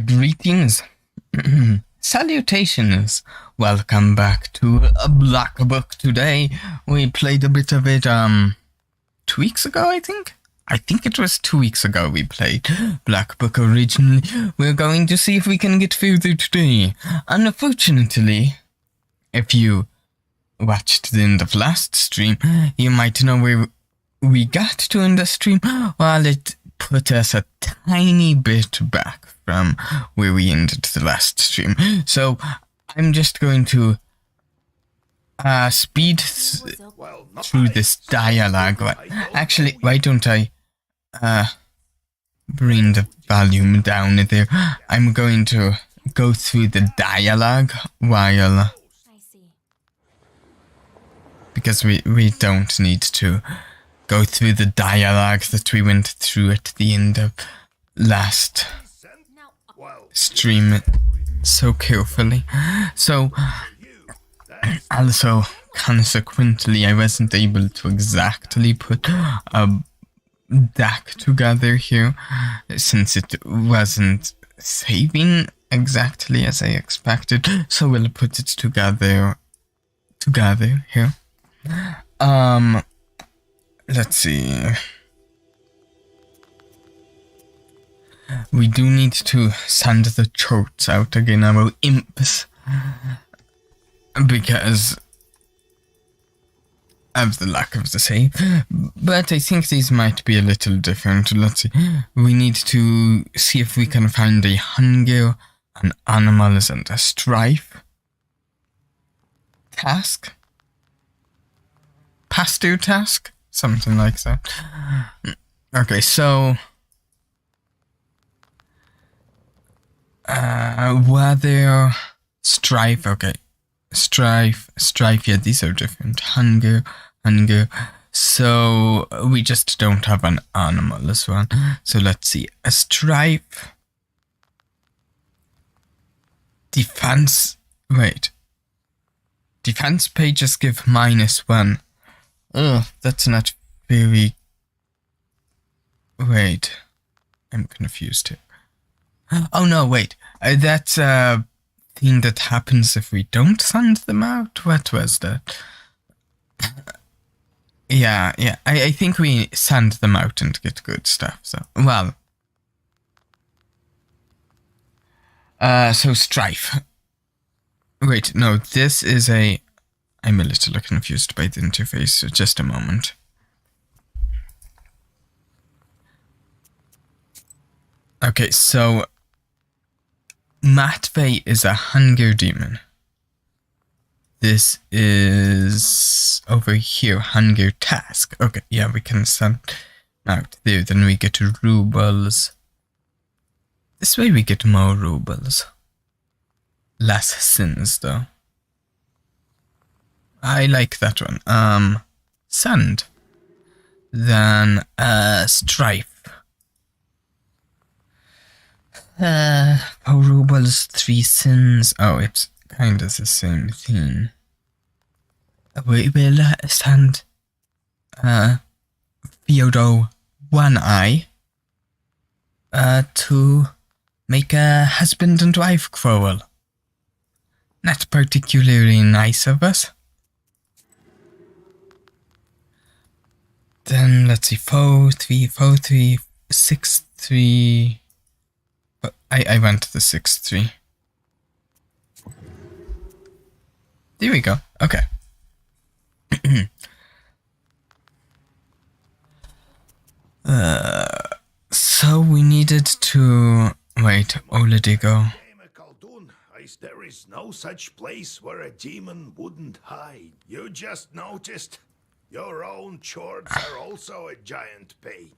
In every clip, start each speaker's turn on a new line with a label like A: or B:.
A: Greetings, salutations, welcome back to a Black Book. Today we played a bit of it 2 weeks ago, I think it was 2 weeks ago we played Black Book originally. We're going to see if we can get further today. Unfortunately, if you watched the end of last stream, you might know where we got to in the stream. Well, it put us a tiny bit back from where we ended the last stream. So I'm just going to speed through this dialogue. Actually, why don't I bring the volume down there? I'm going to go through the dialogue while... because we don't need to go through the dialogue that we went through at the end of last stream so carefully. So, also, consequently, I wasn't able to exactly put a deck together here, since it wasn't saving exactly as I expected. So we'll put it together here. Let's see. We do need to send the charts out again, our imps, because of the lack of the save. But I think these might be a little different. Let's see. We need to see if we can find a hunger, an animals, and a strife task. Pastor task? Something like that. Okay, so... weather, strife, okay. Strife, yeah, these are different. Hunger. So, we just don't have an animal as well. So, let's see. A strife. Defense, wait. Defense pages give -1. Oh, that's not very... Wait. I'm confused here. Oh no, wait. That's a thing that happens if we don't send them out? What was that? Yeah. I think we send them out and get good stuff, so... Well. So strife. Wait, no, this is a... I'm a little confused by the interface, so just a moment. Okay, so... Matvey is a hunger demon. This is... over here, hunger task. Okay, yeah, we can send out there, then we get rubles. This way we get more rubles. Less sins, though. I like that one. Send. Then, strife. 4 rubles, 3 sins. Oh, it's kind of the same thing. We will send, Theodore One Eye, to make a husband and wife quarrel. Not particularly nice of us. Then let's see, 4, 3, 4, 3, 6, 3. I went to the 6, 3. There we go. Okay. So we needed to... Wait, Oladigo.
B: There is no such place where a demon wouldn't hide. You just noticed? Your own chords are also a giant pain.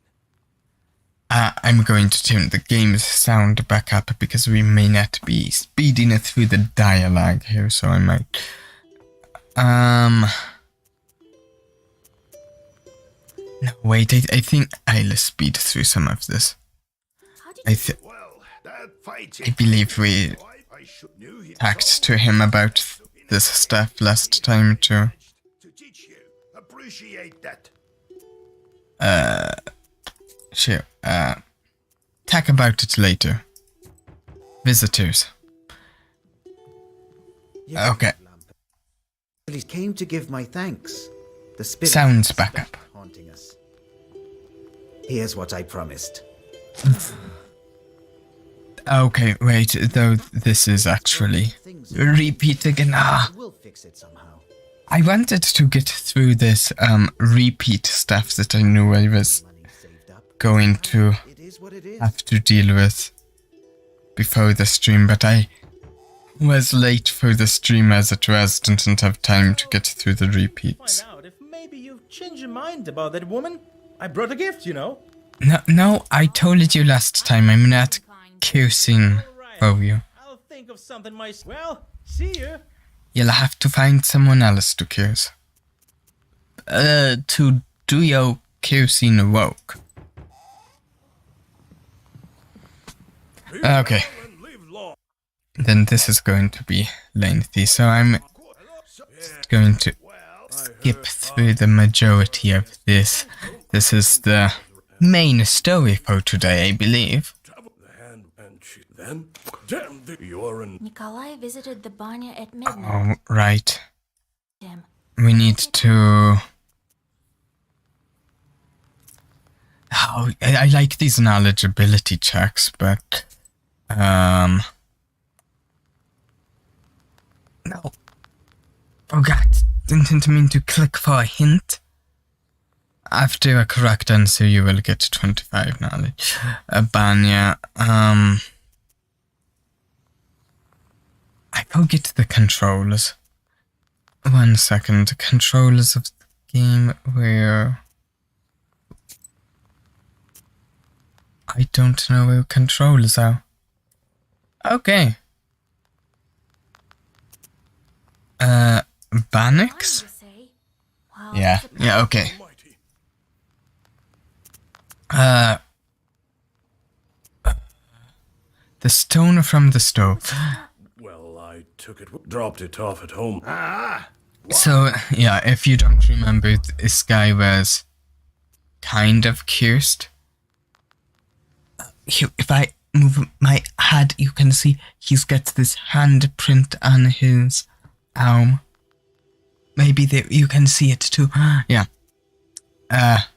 A: I'm going to turn the game's sound back up because we may not be speeding it through the dialogue here, so I might... No, wait, I think I'll speed through some of this. I believe we talked to him about this stuff last time too. Sure, talk about it later. Visitors. Okay.
C: Came to give my thanks. The spirit
A: sounds back up.
C: Haunting us. Here's what I promised.
A: Okay, wait, though this is actually repeat again.
C: We'll fix it somehow.
A: I wanted to get through this repeat stuff that I knew I was going to have to deal with before the stream, but I was late for the stream as it was, didn't have time to get through the repeats.
D: Find out if maybe you've changed your mind about that woman. I brought a gift, you know.
A: No, I told you last time I'm not cursing for you.
D: I'll think of something myself. Well, see you.
A: You'll have to find someone else to curse. To do your cursing work. Okay. Then this is going to be lengthy, so I'm going to skip through the majority of this. This is the main story for today, I believe.
E: Nikolai visited the banya at midnight.
A: Oh, right. We need to... Oh, I like these knowledgeability checks, but... No. Oh god, didn't mean to click for a hint. After a correct answer, you will get 25 knowledge. Banya, I forget the controls. 1 second, controls of the game where... I don't know where controls are. Okay. Banix? Yeah, okay. The stone from the stove.
B: Well, I dropped it off at home.
A: So, yeah, if you don't remember, this guy was kind of cursed. If I move my head, you can see he's got this handprint on his arm. Maybe there, you can see it too. Yeah.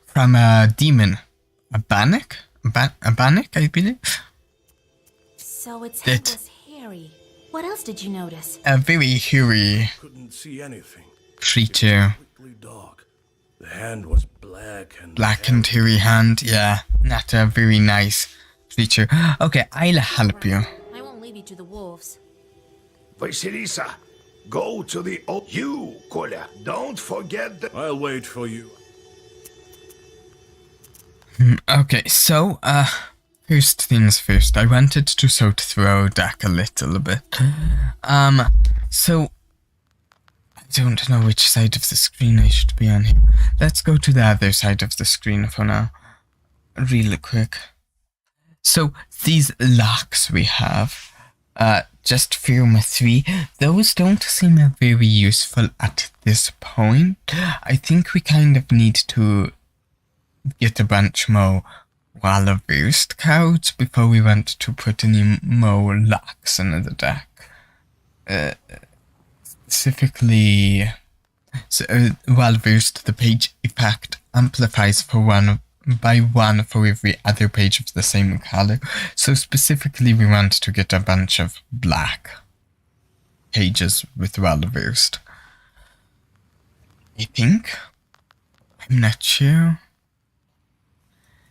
A: From a demon. A Bannock? A Bannock, I believe?
E: So it's headless Harry. What else did you notice?
A: A very hairy
B: Couldn't see anything.
A: creature.
B: Dark. The hand was black
A: and hairy hand. Yeah, not a very nice creature. Okay, I'll help you.
E: I won't leave you to the wolves.
B: Vasilisa, go to the... Oh, you, Kolya, don't forget that... I'll wait for you.
A: Okay, so, first things first, I wanted to sort through our deck a little bit. So, I don't know which side of the screen I should be on here. Let's go to the other side of the screen for now, really quick. So, these locks we have, just film 3, those don't seem very useful at this point. I think we kind of need to get a bunch more well-versed cards before we want to put any more locks in the deck. Specifically, so, well-versed, the page effect amplifies for 1 by 1 for every other page of the same color. So specifically we want to get a bunch of black pages with well-versed. I think. I'm not sure.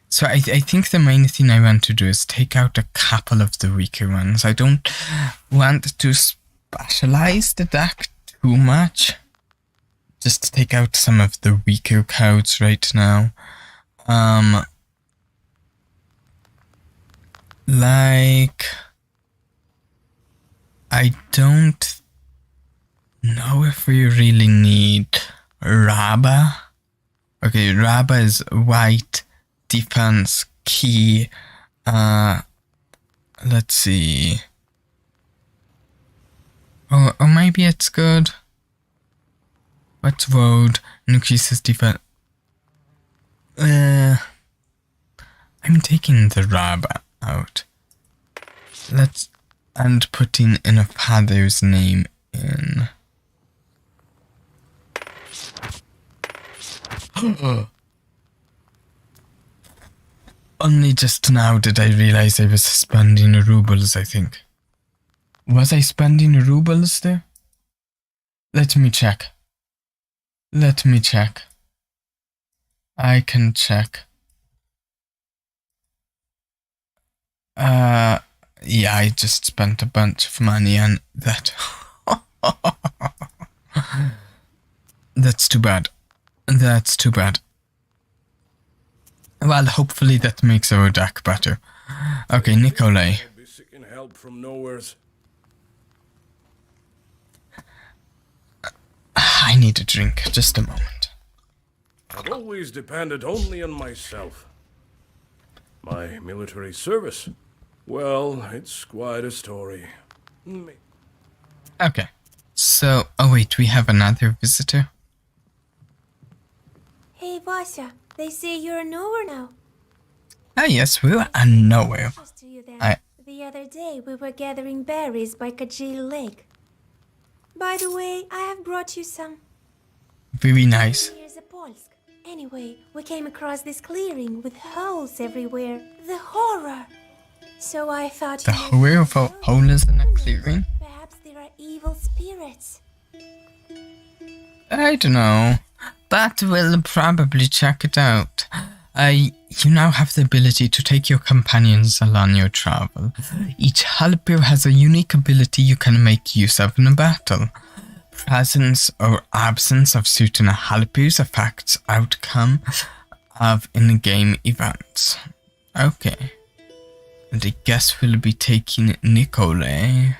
A: So I think the main thing I want to do is take out a couple of the weaker ones. I don't want to specialize the deck too much. Just take out some of the weaker cards right now. Like, I don't know if we really need Rabba. Okay, Rabba is white, defense, key. Let's see. Or maybe it's good. What's road? Increases defense. I'm taking the Rabba out. And putting in a father's name in. Only just now did I realize I was spending rubles, I think. Was I spending rubles there? Let me check. I can check. Yeah, I just spent a bunch of money on that. That's too bad. Well, hopefully that makes our deck better. Okay, Nikolai.
F: I'll be seeking help from nowheres.
A: I need a drink. Just a moment.
F: I've always depended only on myself. My military service. Well, it's quite a story.
A: Okay. So, oh wait, we have another visitor.
E: Hey, Vasya, they say you're nowhere now.
A: Ah, yes, we are nowhere.
E: Just to you then. The other day, we were gathering berries by Kajil Lake. By the way, I have brought you some.
A: Very nice.
E: Here's a Polsk. Anyway, we came across this clearing with holes everywhere. The horror! So I thought
A: The horror of a hole is in a clearing?
E: Perhaps there are evil spirits.
A: I don't know. But we'll probably check it out. You now have the ability to take your companions along your travel. Each helper has a unique ability you can make use of in a battle. Presence or absence of certain helpers affects outcome of in-game events. Okay. And I guess we'll be taking Nikolai.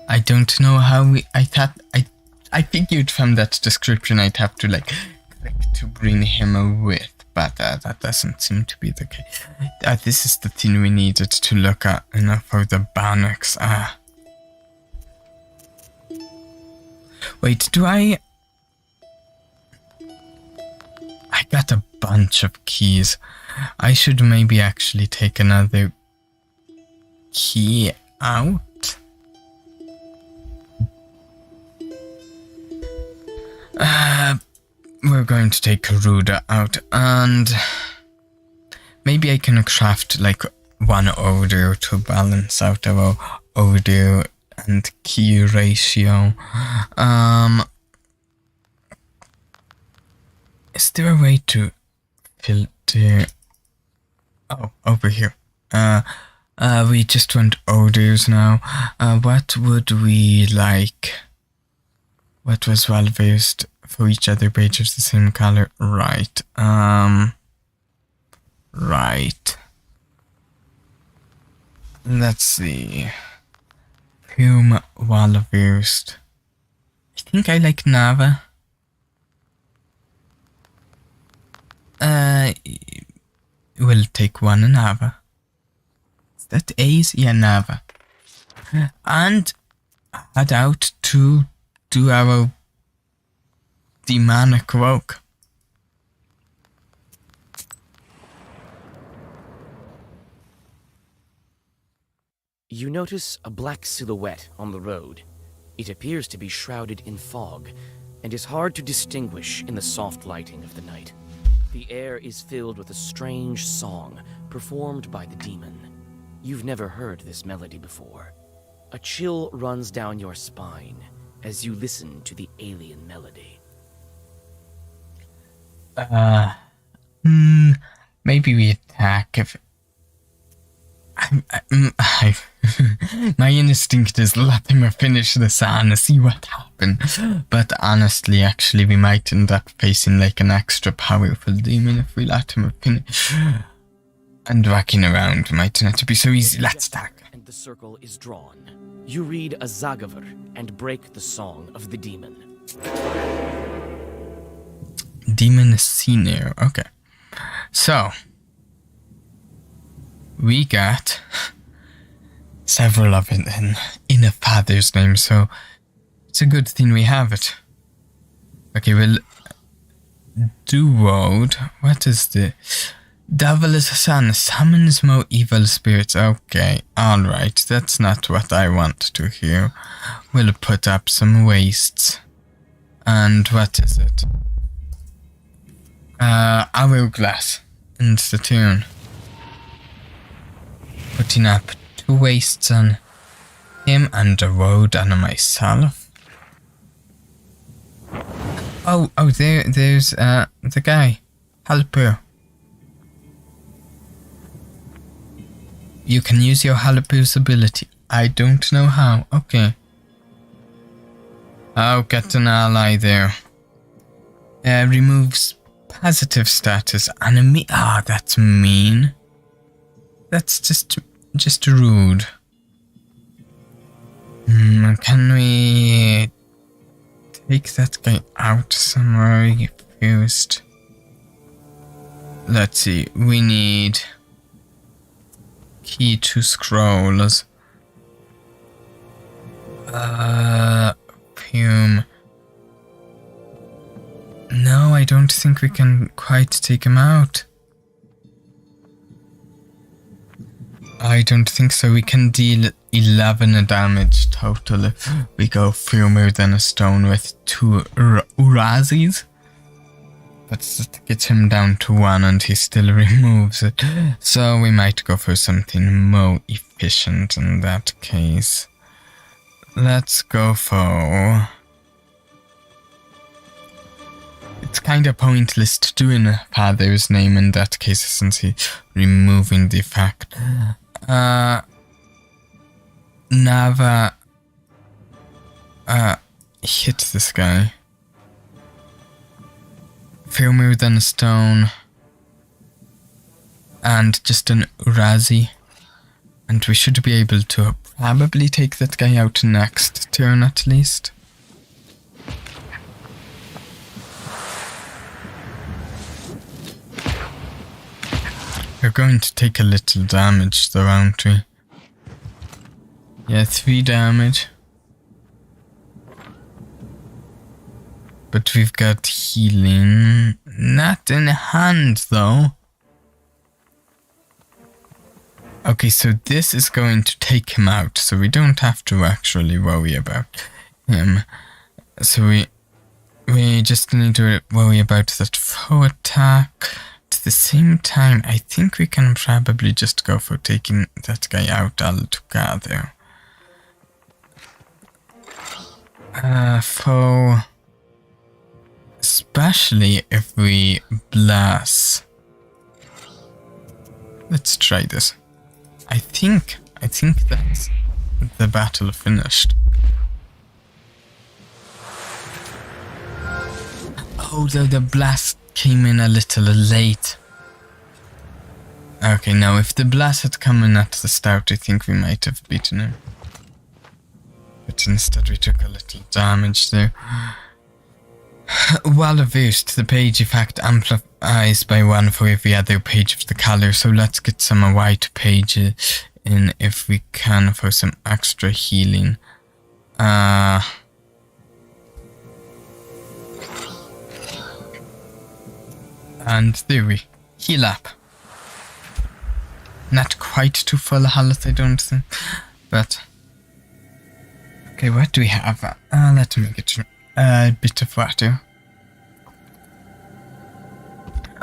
A: I don't know how I figured from that description I'd have to like click to bring him with, but that doesn't seem to be the case. This is the thing we needed to look at, for the Bannox. Wait, I got a bunch of keys. I should maybe actually take another key out. We're going to take Ruda out, and maybe I can craft like one order to balance out our order and key ratio. Is there a way to filter? Oh, over here. We just want orders now. What would we like? What was well versed for each other page of the same color? Right. Right. Let's see. Whom well versed? I think I like Nava. We'll take one Nava. Is that Ace? Yeah, Nava. And head out to do our demonic woke.
G: You notice a black silhouette on the road. It appears to be shrouded in fog, and is hard to distinguish in the soft lighting of the night. The air is filled with a strange song performed by the demon. You've never heard this melody before. A chill runs down your spine as you listen to the alien melody.
A: Maybe we attack if... my instinct is let him finish this and see what happens. But honestly, actually, we might end up facing like an extra powerful demon if we let him finish. And walking around might not be so easy. Let's attack.
G: And the circle is drawn. You read a Zagaver and break the song of the demon.
A: Demon Senior. Okay. So, we got several of it in a father's name, so it's a good thing we have it. Okay, well, Duode. What is the... Devil is a son, summons more evil spirits. Okay, alright, that's not what I want to hear. We'll put up some wastes. And what is it? Hourglass. And the tune. Putting up 2 wastes on him and a road on myself. Oh, there's the guy. Helper. You can use your Helper's ability. I don't know how. Okay. Oh, get an ally there. Removes positive status. Enemy. Ah, that's mean. That's just rude. Can we take that guy out somewhere first? Let's see. We need key to scrolls. Fume. No, I don't think we can quite take him out. I don't think so. We can deal 11 damage total if we go firmer than a stone with 2 Urazis. But that gets him down to 1 and he still removes it. So we might go for something more efficient in that case. Let's go for... It's kind of pointless to do in a father's name in that case since he's removing the fact. Nava hit this guy. Firmer than a stone. And just an Urazi. And we should be able to probably take that guy out next turn at least. We're going to take a little damage though, aren't we? Yeah, 3 damage. But we've got healing. Not in hand though. Okay, so this is going to take him out, so we don't have to actually worry about him. So we just need to worry about that foe attack. At the same time, I think we can probably just go for taking that guy out altogether. Foe... Especially if we blast. Let's try this. I think that's the battle finished. Oh, the blast came in a little late. Okay, now if the blast had come in at the start, I think we might have beaten him. But instead we took a little damage there. While versed, the page effect amplifies by 1 for every other page of the color, so let's get some white pages in if we can for some extra healing. And there we heal up. Not quite to full health, I don't think, but okay, what do we have? Let me get a bit of water.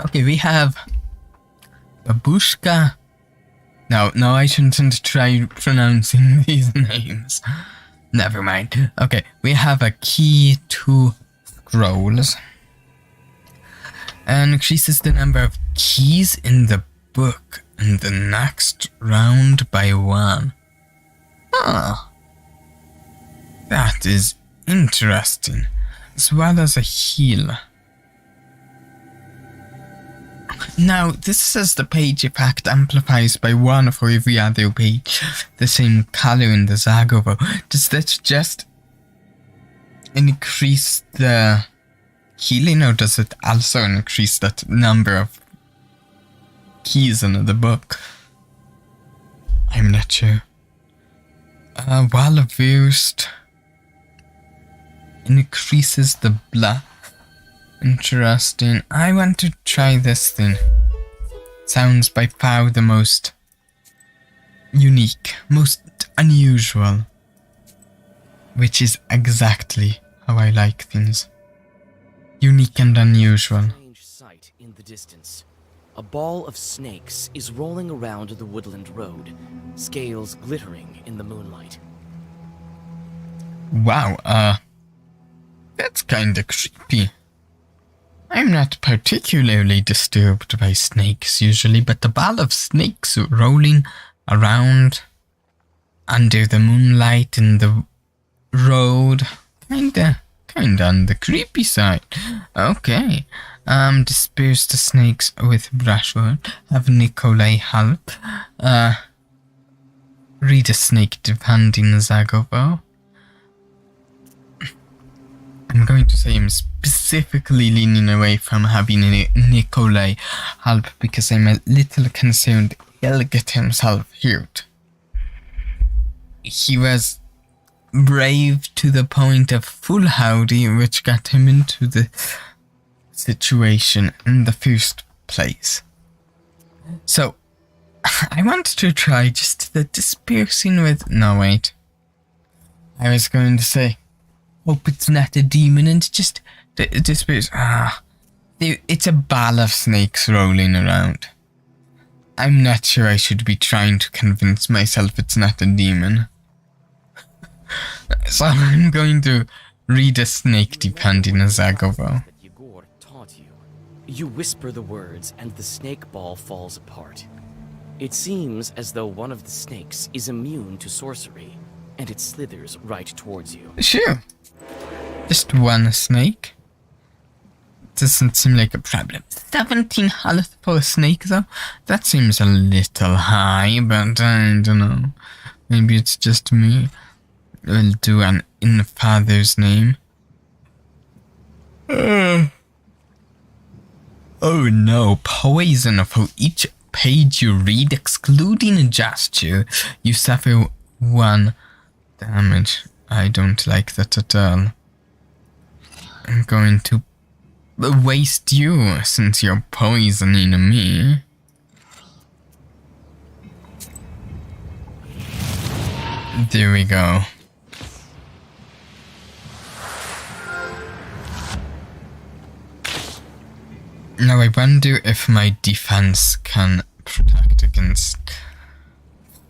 A: Okay, we have Babushka. No, I shouldn't try pronouncing these names. Never mind. Okay, we have a key to scrolls. And increases the number of keys in the book in the next round by 1. Ah, that is interesting. As well as a heal. Now, this says the page effect amplifies by 1 for every other page, the same color in the Zagovo. Does that just increase the healing, or does it also increase that number of keys in the book? I'm not sure. Well versed increases the blood. Interesting. I want to try this thing. Sounds by far the most unique, most unusual. Which is exactly how I like things. Unique and unusual.
G: Strange sight in the distance. A ball of snakes is rolling around the woodland road, scales glittering in the moonlight.
A: Wow, that's kinda creepy. I'm not particularly disturbed by snakes usually, but the ball of snakes rolling around under the moonlight in the road, kinda on the creepy side. Okay. Disperse the snakes with brushwood. Have Nikolai help. Read a snake defending Zagovo. I'm going to say I'm specifically leaning away from having Nikolai help because I'm a little concerned he'll get himself hurt. He was brave to the point of foolhardy, which got him into the situation in the first place. So, I want to try just the dispersing with... No, wait. I was going to say, hope it's not a demon and just disperse... it's a ball of snakes rolling around. I'm not sure I should be trying to convince myself it's not a demon. So I'm going to read a snake depending on Zagovo.
G: That Yegor taught you. You whisper the words and the snake ball falls apart. It seems as though one of the snakes is immune to sorcery, and it slithers right towards you.
A: Sure. Just one snake. Doesn't seem like a problem. 17 health for a snake though? That seems a little high, but I don't know. Maybe it's just me. We'll do an in father's name. Oh no, poison for each page you read, excluding a gesture. You suffer 1 damage. I don't like that at all. I'm going to waste you since you're poisoning me. There we go. Now I wonder if my defense can protect against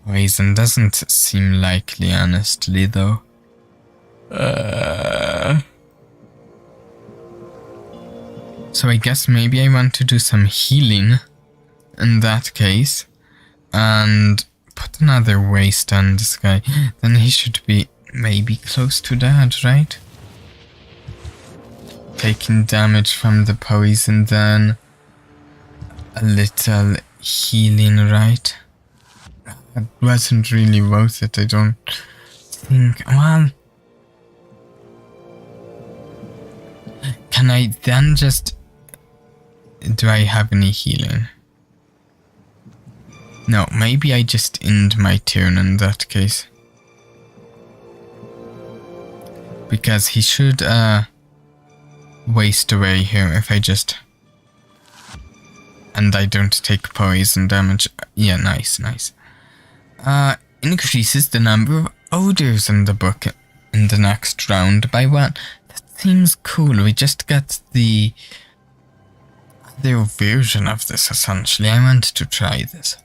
A: poison. Doesn't seem likely, honestly, though. So I guess maybe I want to do some healing in that case. And put another waste on this guy. Then he should be maybe close to that, right? Taking damage from the poison, then a little healing, right? That wasn't really worth it, I don't think. Well, can I then just... Do I have any healing? No, maybe I just end my turn in that case. Because he should, waste away here if I just... And I don't take poison damage. Yeah, nice. Increases the number of odors in the book in the next round by 1. That seems cool. We just got the other version of this, essentially. I want to try this.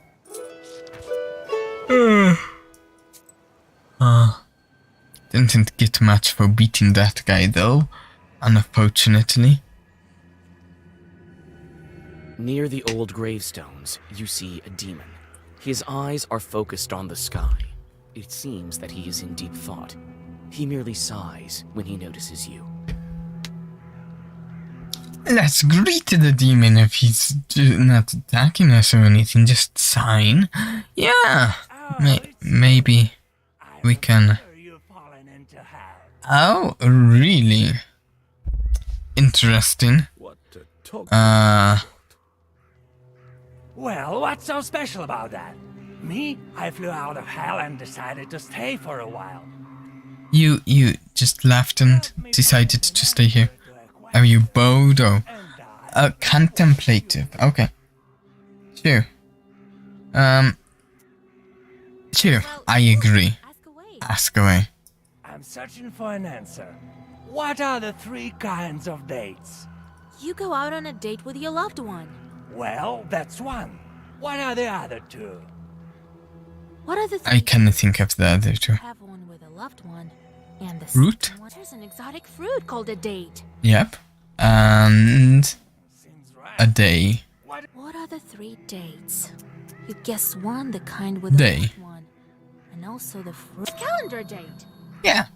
A: Didn't get much for beating that guy though, unfortunately.
G: Near the old gravestones, you see a demon. His eyes are focused on the sky. It seems that he is in deep thought. He merely sighs when he notices you.
A: Let's greet the demon if he's not attacking us or anything, just sign. Yeah, maybe we can. Oh, really? Interesting.
F: What to talk
H: Well, what's so special about that? Me, I flew out of hell and decided to stay for a while.
A: You just left and decided to stay here. Are you Bodo? Contemplative. Okay. Sure. Sure. I agree. Ask away.
H: I'm searching for an answer. What are the 3 kinds of dates?
I: You go out on a date with your loved one.
H: Well, that's one. What are the other 2?
I: What are the
A: I can think of the other two.
I: Have one with a loved one, and the
A: Fruit?
I: second one, there's an exotic fruit called a date.
A: Yep. And
H: Seems
A: a
H: right.
A: day.
I: What are the 3 dates? You guess one, the kind with a
A: Day.
I: loved one, and also the fruit. Calendar date.
A: Yeah.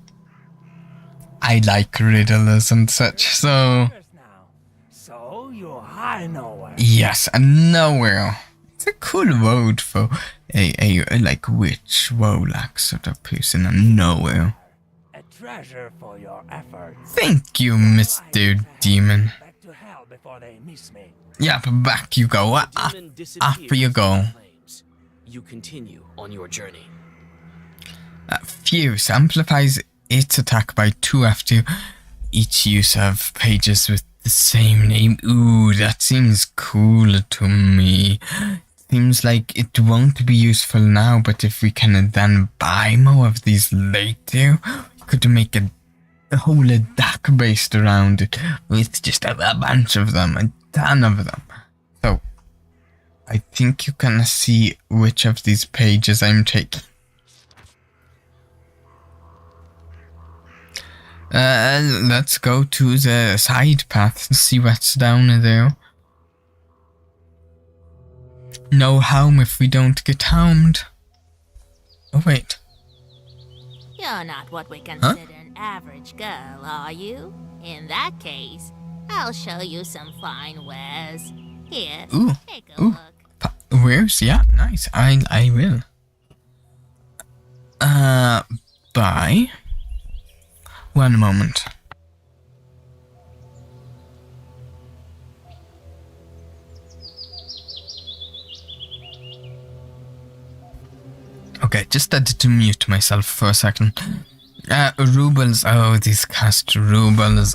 A: I like riddles and such, so
H: Now. So you're high nowhere.
A: yes, and nowhere. It's a cool word for a like witch, warlock sort of person, and nowhere.
H: A treasure for your efforts.
A: Thank you, Mr. Demon.
H: Back to hell before they miss me.
A: Yep, back you go.
G: The demon
A: Up
G: disappears
A: you
G: in
A: go.
G: flames. You continue on your journey.
A: Fuse amplifies its attack by 2 after each use of pages with the same name. Ooh, that seems cool to me. Seems like it won't be useful now, but if we can then buy more of these later, we could make a whole deck based around it with just a bunch of them, a ton of them. So, I think you can see which of these pages I'm taking. Let's go to the side path and see what's down there. No harm if we don't get harmed. Oh wait.
I: You're not what we consider an average girl, are you? In that case, I'll show you some fine wares. Here,
A: Ooh.
I: take a
A: Ooh.
I: look.
A: Where's? Yeah, nice. I will. Bye. One moment. Okay, just had to mute myself for a second. Rubles. Oh, these cost rubles.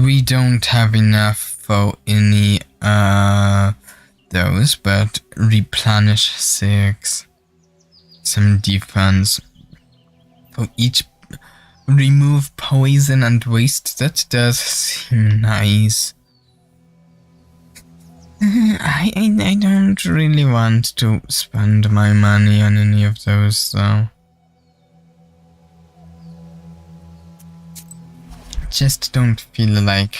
A: We don't have enough for any those, but replenish 6. Some defense for each. Remove poison and waste. That does seem nice. I don't really want to spend my money on any of those though. Just don't feel like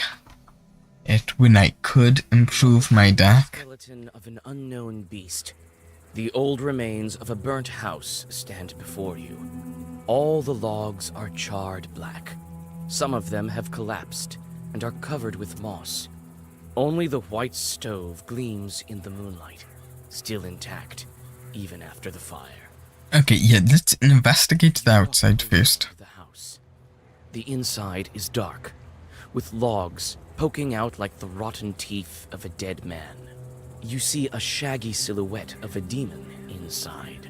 A: it when I could improve my deck.
G: Skeleton of an unknown beast. The old remains of a burnt house stand before you. All the logs are charred black. Some of them have collapsed and are covered with moss. Only the white stove gleams in the moonlight, still intact, even after the fire.
A: Okay, yeah, let's investigate the outside first.
G: The house. The inside is dark, with logs poking out like the rotten teeth of a dead man. You see a shaggy silhouette of a demon inside.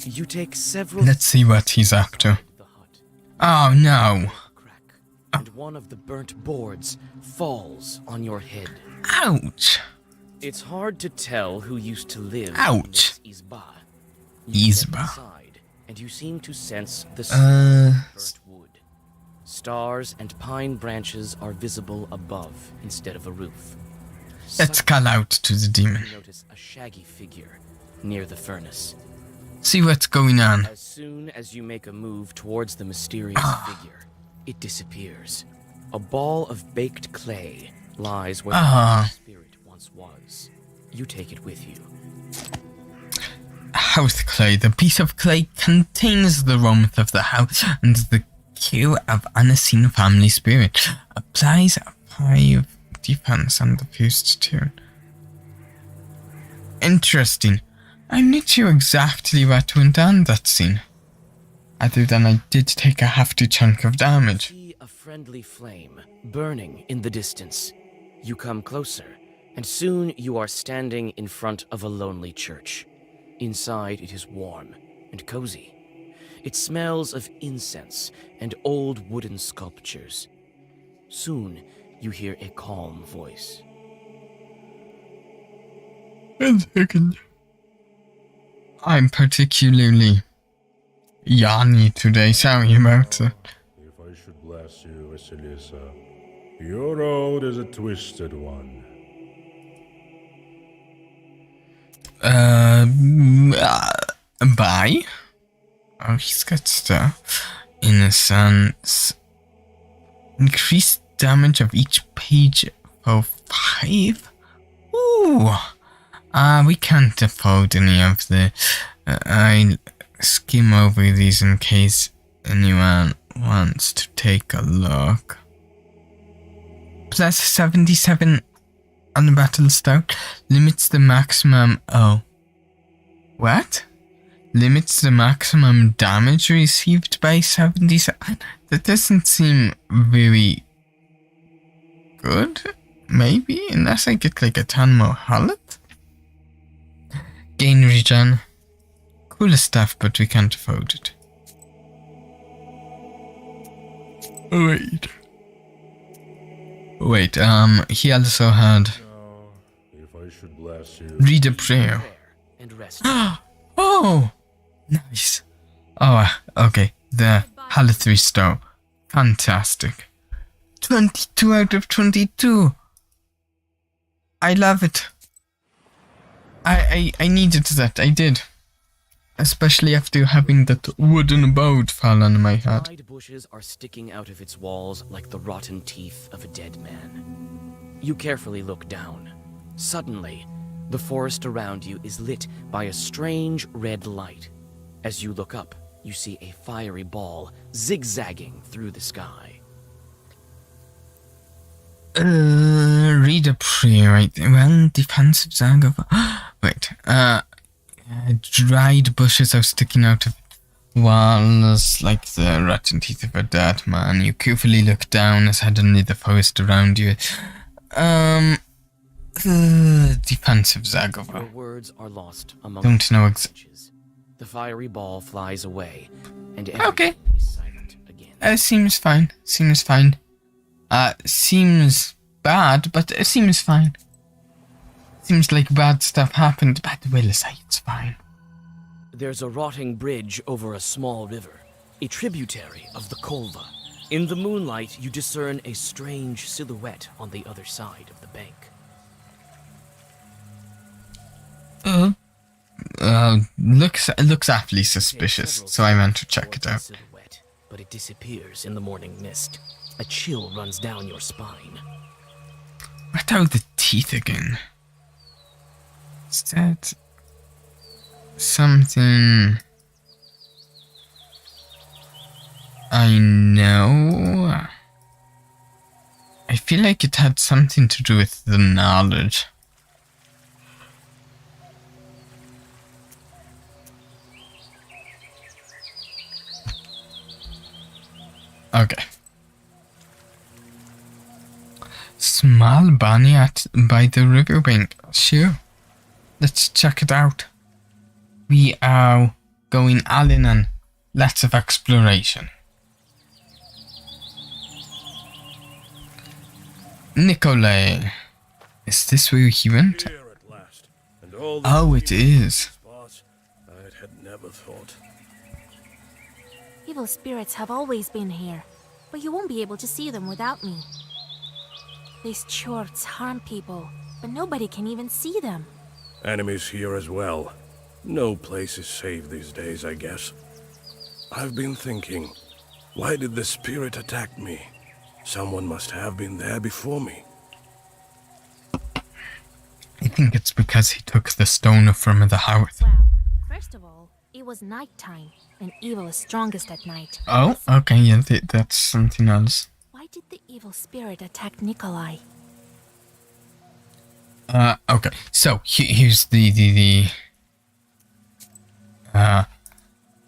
G: You take several.
A: Let's see what he's up to.
G: The hut.
A: Oh no!
G: Crack, and one of the burnt boards falls on your head.
A: Ouch!
G: It's hard to tell who used to live
A: Ouch.
G: in this Izba. You step
A: Izba.
G: inside, and you seem to sense the smell of burnt wood. Stars and pine branches are visible above instead of a roof.
A: Let's call out to the demon.
G: You notice a shaggy figure near the furnace.
A: See what's going on.
G: As soon as you make a move towards the mysterious figure, it disappears. A ball of baked clay lies where the spirit once was. You take it with you.
A: House clay. The piece of clay contains the warmth of the house and the cue of unseen family spirit. Applies a 5 defense on the fused tune. Interesting. I'm not sure exactly what went on that scene. Other than I did take a hefty chunk of damage.
G: See a friendly flame burning in the distance. You come closer, and soon you are standing in front of a lonely church. Inside it is warm and cozy. It smells of incense and old wooden sculptures. Soon you hear a calm voice.
A: 1 second. I'm particularly yawny today, sorry about that.
F: If I should bless you, Vasilisa, your road is a twisted one.
A: Bye? Oh, he's got stuff. Innocence. Increased damage of each page for 5? Ooh. We can't afford any of the... I'll skim over these in case anyone wants to take a look. Plus 77 on the battle start. Limits the maximum... Oh. What? Limits the maximum damage received by 77? That doesn't seem very... good? Maybe? Unless I get like a ton more health? Gain regen. Cool stuff, but we can't afford it. Wait, he also had...
F: Now, if I should bless you...
A: Read a prayer.
G: And rest.
A: Oh! Nice. Oh, okay. The health restore. Fantastic. 22 out of 22. I love it. I needed that. I did. Especially after having that wooden boat fall on my head.
G: Dried bushes are sticking out of its walls like the rotten teeth of a dead man. You carefully look down. Suddenly, the forest around you is lit by a strange red light. As you look up, you see a fiery ball zigzagging through the sky.
A: Read a prayer right there. Well, defensive zag of... Wait, dried bushes are sticking out of walls like the rotten teeth of a dead man. You carefully look down as suddenly the forest around you... defensive zag of...
G: Your words are lost among
A: Don't know
G: the fiery ball flies away, and
A: okay.
G: everything is silent again.
A: Seems fine. Seems fine. Seems bad, but it seems fine. Seems like bad stuff happened, but we'll say it's fine.
G: There's a rotting bridge over a small river, a tributary of the Kolva. In the moonlight, you discern a strange silhouette on the other side of the bank.
A: Looks awfully suspicious, so I went to check it out.
G: Silhouette, but it disappears in the morning mist. A chill runs down your spine.
A: What are the teeth again? Is that something I know? I feel like it had something to do with the knowledge. Okay. Small bunny by the riverbank. Sure. Let's check it out. We are going all in on lots of exploration. Nikolai. Is this where he went?
F: Here at last. And all
A: Oh, it is.
F: spots I had never thought.
E: Evil spirits have always been here, but you won't be able to see them without me. These chorts harm people, but nobody can even see them.
F: Enemies here as well. No place is safe these days, I guess. I've been thinking, why did the spirit attack me? Someone must have been there before me.
A: I think it's because he took the stone from the house.
E: Well, first of all, it was nighttime, and evil is strongest at night.
A: Oh, okay, yeah, that's something else.
E: Why did the evil spirit attack Nikolai?
A: Okay, so here's the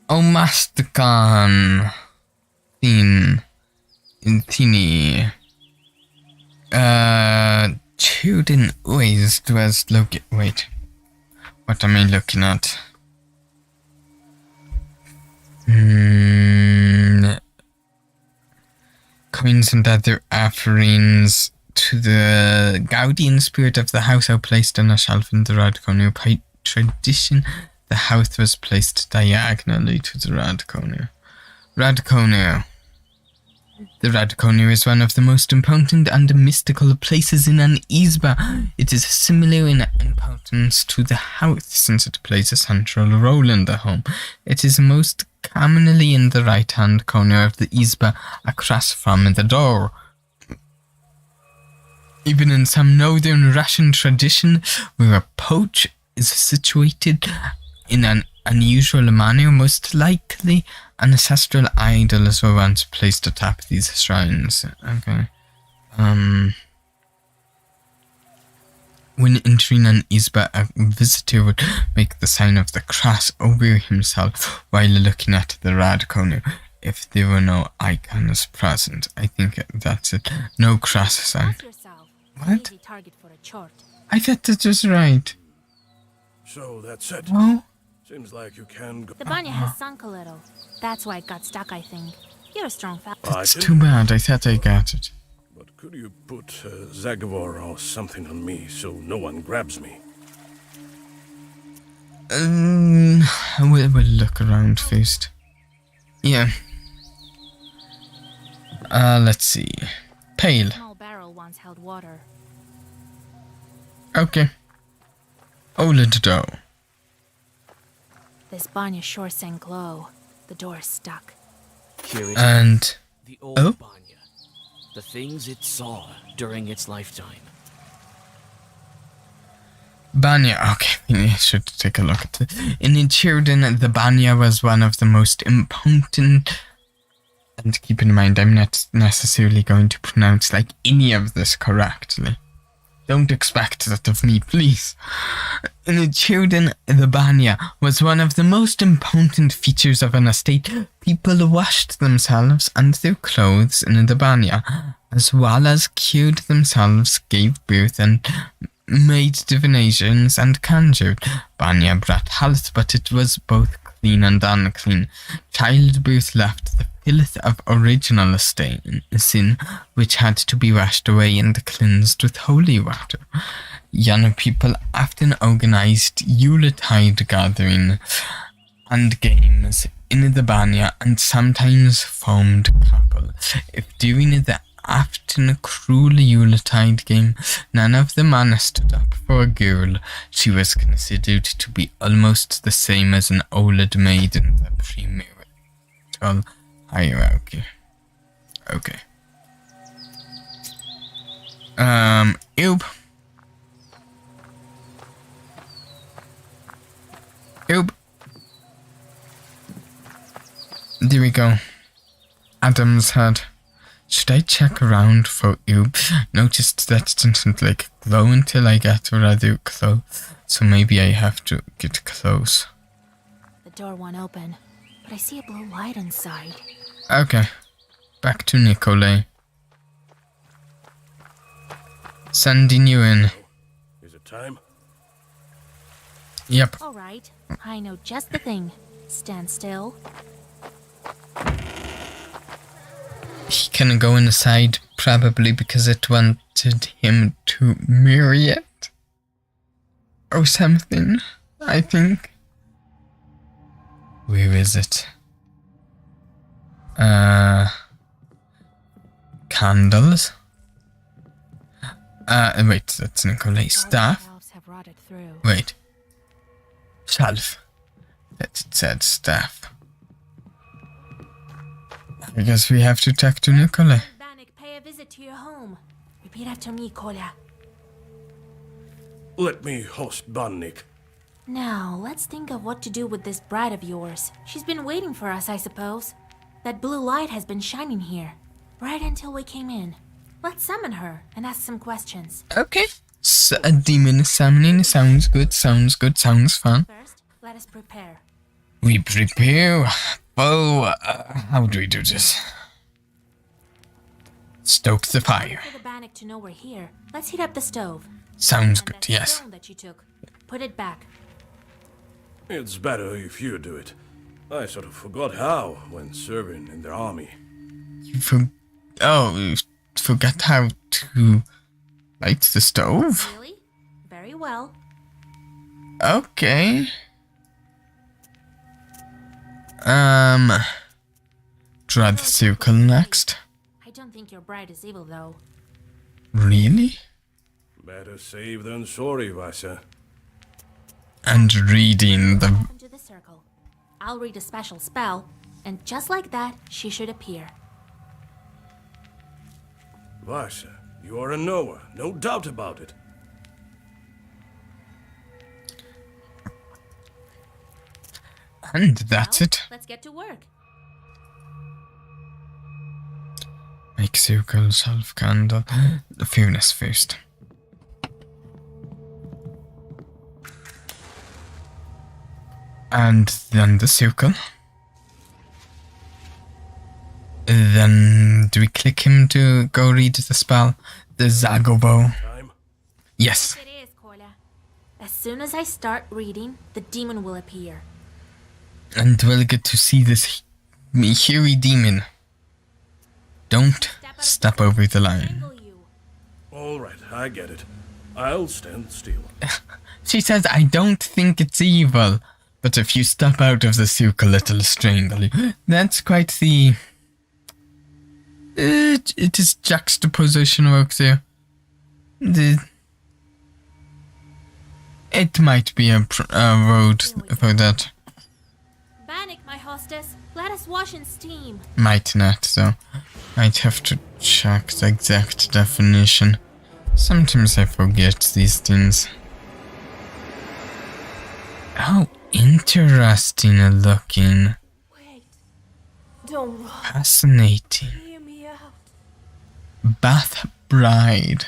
A: Omasticon theme in Tini. Children always was look. Wait, what am I looking at? Coins and other offerings to the guardian spirit of the house are placed on a shelf in the Radconio. By tradition, the house was placed diagonally to the Radconio. Radconio. The Radconio is one of the most important and mystical places in an Isba. It is similar in importance to the house since it plays a central role in the home. It is most commonly in the right-hand corner of the Isba across from the door. Even in some northern Russian tradition, where a porch is situated in an unusual manner, most likely ancestral idols were once placed atop these shrines. Okay. When entering an Isba, a visitor would make the sign of the cross over himself while looking at the Radconio. If there were no icons present, I think that's it. No cross sign. What?
E: Target for a chart.
A: I thought that was right.
F: So that's it.
A: Oh?
F: Seems like you can go.
E: The banya has sunk a little. That's why it got stuck, I think. You're a strong fella.
A: That's too bad. I thought I got it.
F: But could you put Zagavor or something on me so no one grabs me?
A: We'll look around first. Yeah. Let's see. Pail.
E: A small barrel once held water.
A: Okay. Oled dough.
E: This banya sure sank low. The door is stuck.
G: Here it is.
A: And
G: The old Banya. The things it saw during its lifetime.
A: Banya. Okay, we should take a look at it. In children, the Banya was one of the most important. And keep in mind, I'm not necessarily going to pronounce like any of this correctly. Don't expect that of me, please. In the children, the banya was one of the most important features of an estate. People washed themselves and their clothes in the banya, as well as cured themselves, gave birth, and made divinations and conjured. Banya brought health, but it was both clean and unclean. Childbirth left the filth of original sin, which had to be washed away and cleansed with holy water. Young people often organized Yuletide gatherings and games in the banya and sometimes formed couples. If during the often cruel Yuletide game none of the men stood up for a girl, she was considered to be almost the same as an old maid in the premarital hierarchy. Okay. Oop. There we go. Adam's head. Should I check around for Oob? Noticed that it didn't like glow until I get rather close, so maybe I have to get close.
E: The door won't open, but I see a blue light inside.
A: Okay, back to Nikolai. Sending you in.
F: Is it time?
A: Yep.
E: All right, I know just the thing. Stand still.
A: He can go inside probably because it wanted him to marry it. Or something, I think. Where is it? Candles. Wait, that's Nikolai. Staff?
I: Have rotted through.
A: Wait. Shelf. That it said staff. I guess we have to talk to Nikolai.
E: Bannock, pay a visit to your home. Repeat after me, Kolya.
F: Let me host Bannik.
E: Now, let's think of what to do with this bride of yours. She's been waiting for us, I suppose. That blue light has been shining here, right until we came in. Let's summon her and ask some questions.
A: Okay. A demon summoning sounds good, sounds fun.
E: First, let us prepare.
A: We prepare. Oh, how do we do this? Stoke the fire.
E: For the Bannock to know we're here, let's heat up the stove.
A: Sounds
E: And
A: good,
E: that
A: yes.
E: stone that you took, put it back.
F: It's better if you do it. I sort of forgot how when serving in the army.
A: You forgot how to light the stove?
E: Really? Very well.
A: Okay. Try the circle next.
E: I don't think your bride is evil, though.
A: Really?
F: Better safe than sorry, Vasa.
A: And reading the...
E: Welcome to the circle. I'll read a special spell, and just like that, she should appear.
F: Vasa, you are a knower, no doubt about it.
A: And that's
E: Well,
A: it.
E: Let's get to work.
A: Make circle, self candle. The furnace first. And then the circle. Then do we click him to go read the spell? The Zagobo.
F: Time?
A: Yes.
E: It is, Kolya. As soon as I start reading, the demon will appear.
A: And we'll get to see this hairy demon. Don't step over the line.
E: Strangle you.
F: All right, I get it. I'll stand still.
A: She says, I don't think it's evil. But if you step out of the circle, it'll strangle you. That's quite the... It is juxtaposition work there. It might be a road for that.
E: Bannock, my hostess, let us wash in steam.
A: Might not, though. I'd have to check the exact definition. Sometimes I forget these things. How interesting looking.
E: Wait. Don't run.
A: Fascinating.
E: Hear me out.
A: Bath Bride.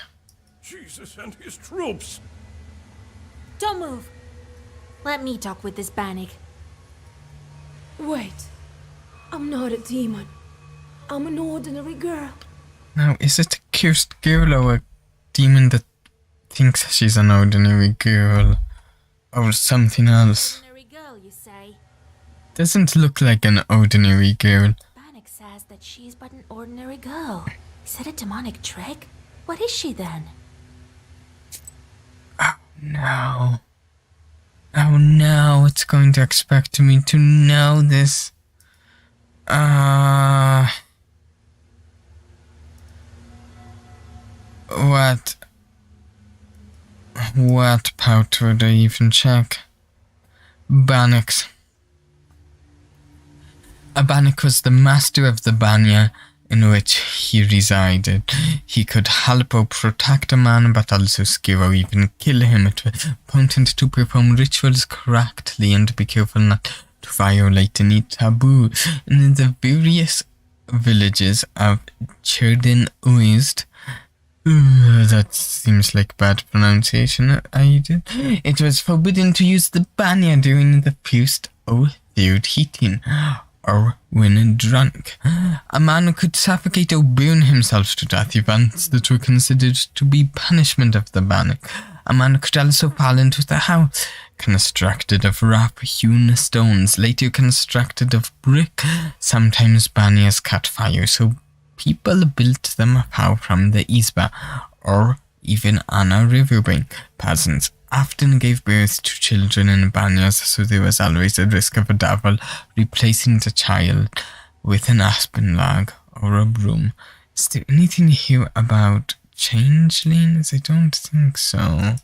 F: Jesus and his troops!
E: Don't move. Let me talk with this Bannock. Wait. I'm not a demon. I'm an ordinary girl.
A: Now, is it a cursed girl or a demon that thinks she's an ordinary girl? Or something else?
E: Ordinary girl, you say?
A: Doesn't look like an ordinary girl.
E: Bannock says that she's but an ordinary girl. Is that a demonic trick? What is she then?
A: Oh no. Oh no, it's going to expect me to know this. What part would I even check? Bannock's. A Bannock was the master of the Banya in which he resided. He could help or protect a man, but also scare or even kill him. It was important to perform rituals correctly and be careful not to violate any taboo. In the various villages of Cherdin Uist, that seems like bad pronunciation. It was forbidden to use the banya during the first or third heating, or when drunk. A man could suffocate or burn himself to death, events that were considered to be punishment of the Bannock. A man could also fall into the house, constructed of rough-hewn stones, later constructed of brick. Sometimes banyas caught fire, so people built them far from the Isba, or even on a riverbank. Peasants often gave birth to children in banyas, so there was always a risk of a devil replacing the child with an aspen log or a broom. Is there anything here about changelings? I don't think so.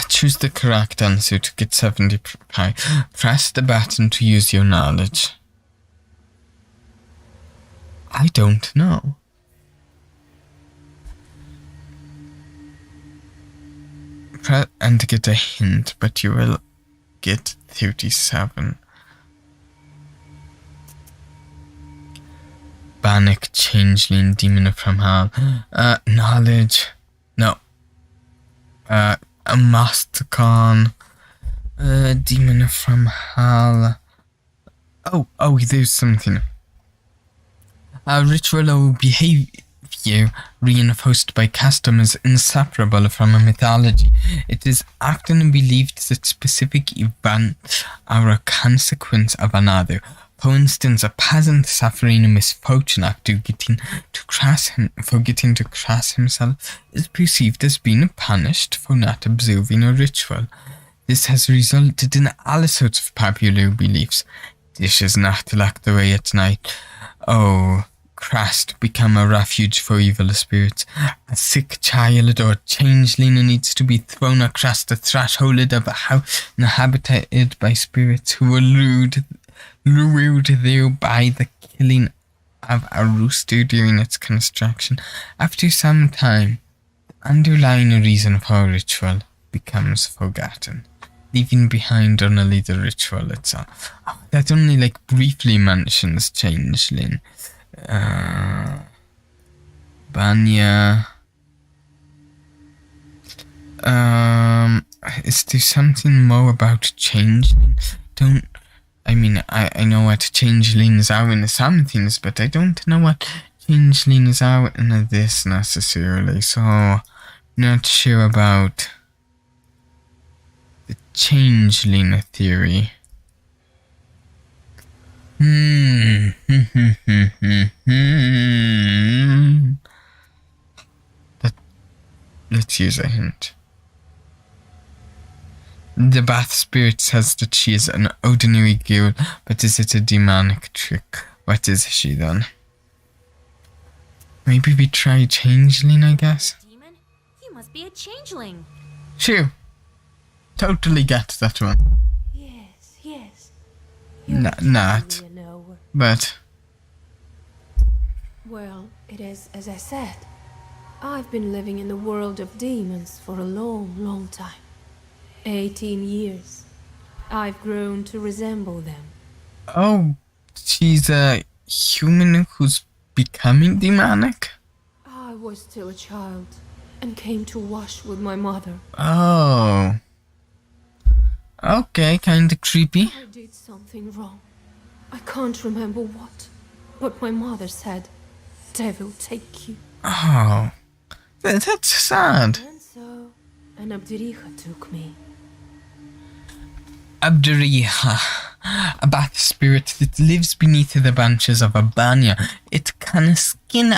A: Choose the correct answer to get 70 pi. Press the button to use your knowledge. I don't know. Press and get a hint, but you will get 37. Bannock, changeling, demon from hell. Knowledge. No. A Masticon. Demon from hell. Oh, there's something. A ritual or behavior reinforced by custom is inseparable from a mythology. It is often believed that specific events are a consequence of another. For instance, a peasant suffering a misfortune after forgetting to cross himself is perceived as being punished for not observing a ritual. This has resulted in all sorts of popular beliefs. Dishes not locked away at night. Oh, Christ, become a refuge for evil spirits. A sick child or changeling needs to be thrown across the threshold of a house inhabited by spirits who were lured there by the killing of a rooster during its construction. After some time, the underlying reason for a ritual becomes forgotten, leaving behind only the ritual itself. That only briefly mentions changeling. Banya. Is there something more about changeling? I know what changelings are in some things, but I don't know what changelings are in this necessarily, so not sure about the changeling theory. Let's use a hint. The bath spirit says that she is an ordinary girl, but is it a demonic trick? What is she then? Maybe we try changeling, I guess?
E: Demon? You must be a changeling.
A: Sure. Totally get that one.
J: Yes.
A: Not. But...
J: Well, it is as I said. I've been living in the world of demons for a long time. 18 years. I've grown to resemble them.
A: Oh, she's a human who's becoming demonic?
J: I was still a child and came to wash with my mother.
A: Oh. Okay, kinda creepy.
J: I did something wrong. I can't remember what, but my mother said, "Devil take you."
A: Oh. That's sad.
J: And so, an Abduriha took me.
A: Abduriha, a bath spirit that lives beneath the branches of a banya. It can skin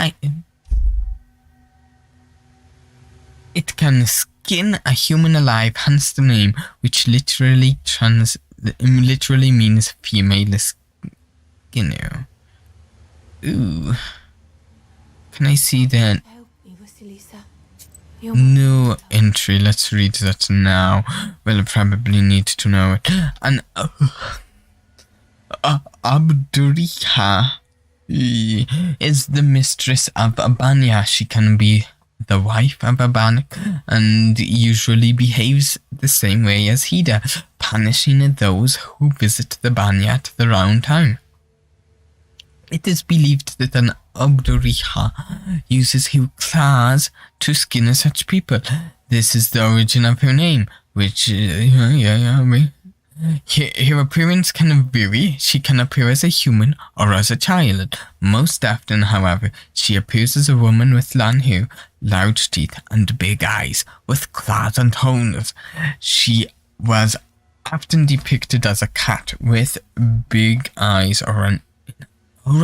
A: a human alive, hence the name, which literally means female skinner. Ooh. Can I see that?
J: Help me, Vasilisa.
A: No entry. Let's read that now. We'll probably need to know it. And Abduriha is the mistress of Abanya. She can be the wife of Abanik and usually behaves the same way as he does, punishing those who visit the Banya at the wrong time. It is believed that an Abduriha uses her claws to skin such people. This is the origin of her name, which, her appearance can vary. She can appear as a human or as a child. Most often, however, she appears as a woman with long hair, large teeth, and big eyes, with claws and horns. She was often depicted as a cat with big eyes or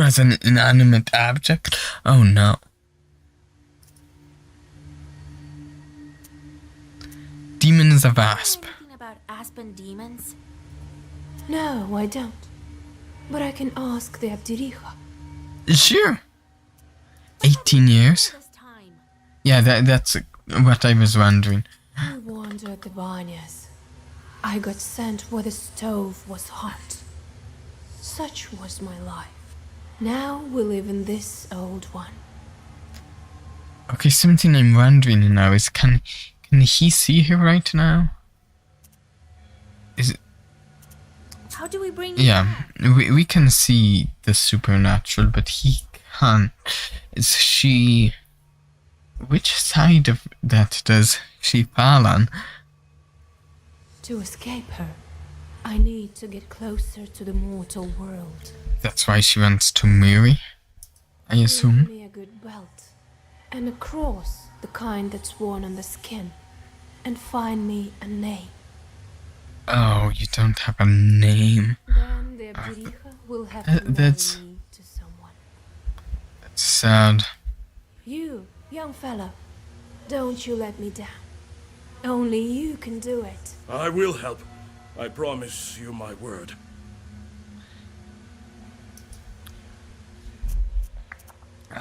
A: as an inanimate object. Oh no. Demon is a wasp.
E: Thinking about aspen demons?
J: No, I don't. But I can ask the Abdirija.
A: Sure. 18 years?
E: This time.
A: Yeah, that's what I was wondering.
J: I wandered the banyas. I got sent where the stove was hot. Such was my life. Now we live in this old one.
A: Okay, something I'm wondering now is can he see her right now? Is it?
E: How do we bring you
A: Yeah,
E: back?
A: we can see the supernatural, but he can't. Is she? Which side of that does she fall on?
J: To escape her, I need to get closer to the mortal world.
A: That's why she wants to marry, I
J: Give
A: assume.
J: me a good belt and a cross, the kind that's worn on the skin, and find me a name.
A: Oh, you don't have a name.
J: Then the Abdirija will have to marry
A: that's-
J: me to someone.
A: That's sad.
J: You, young fellow, don't you let me down. Only you can do it.
F: I will help. I promise you my word.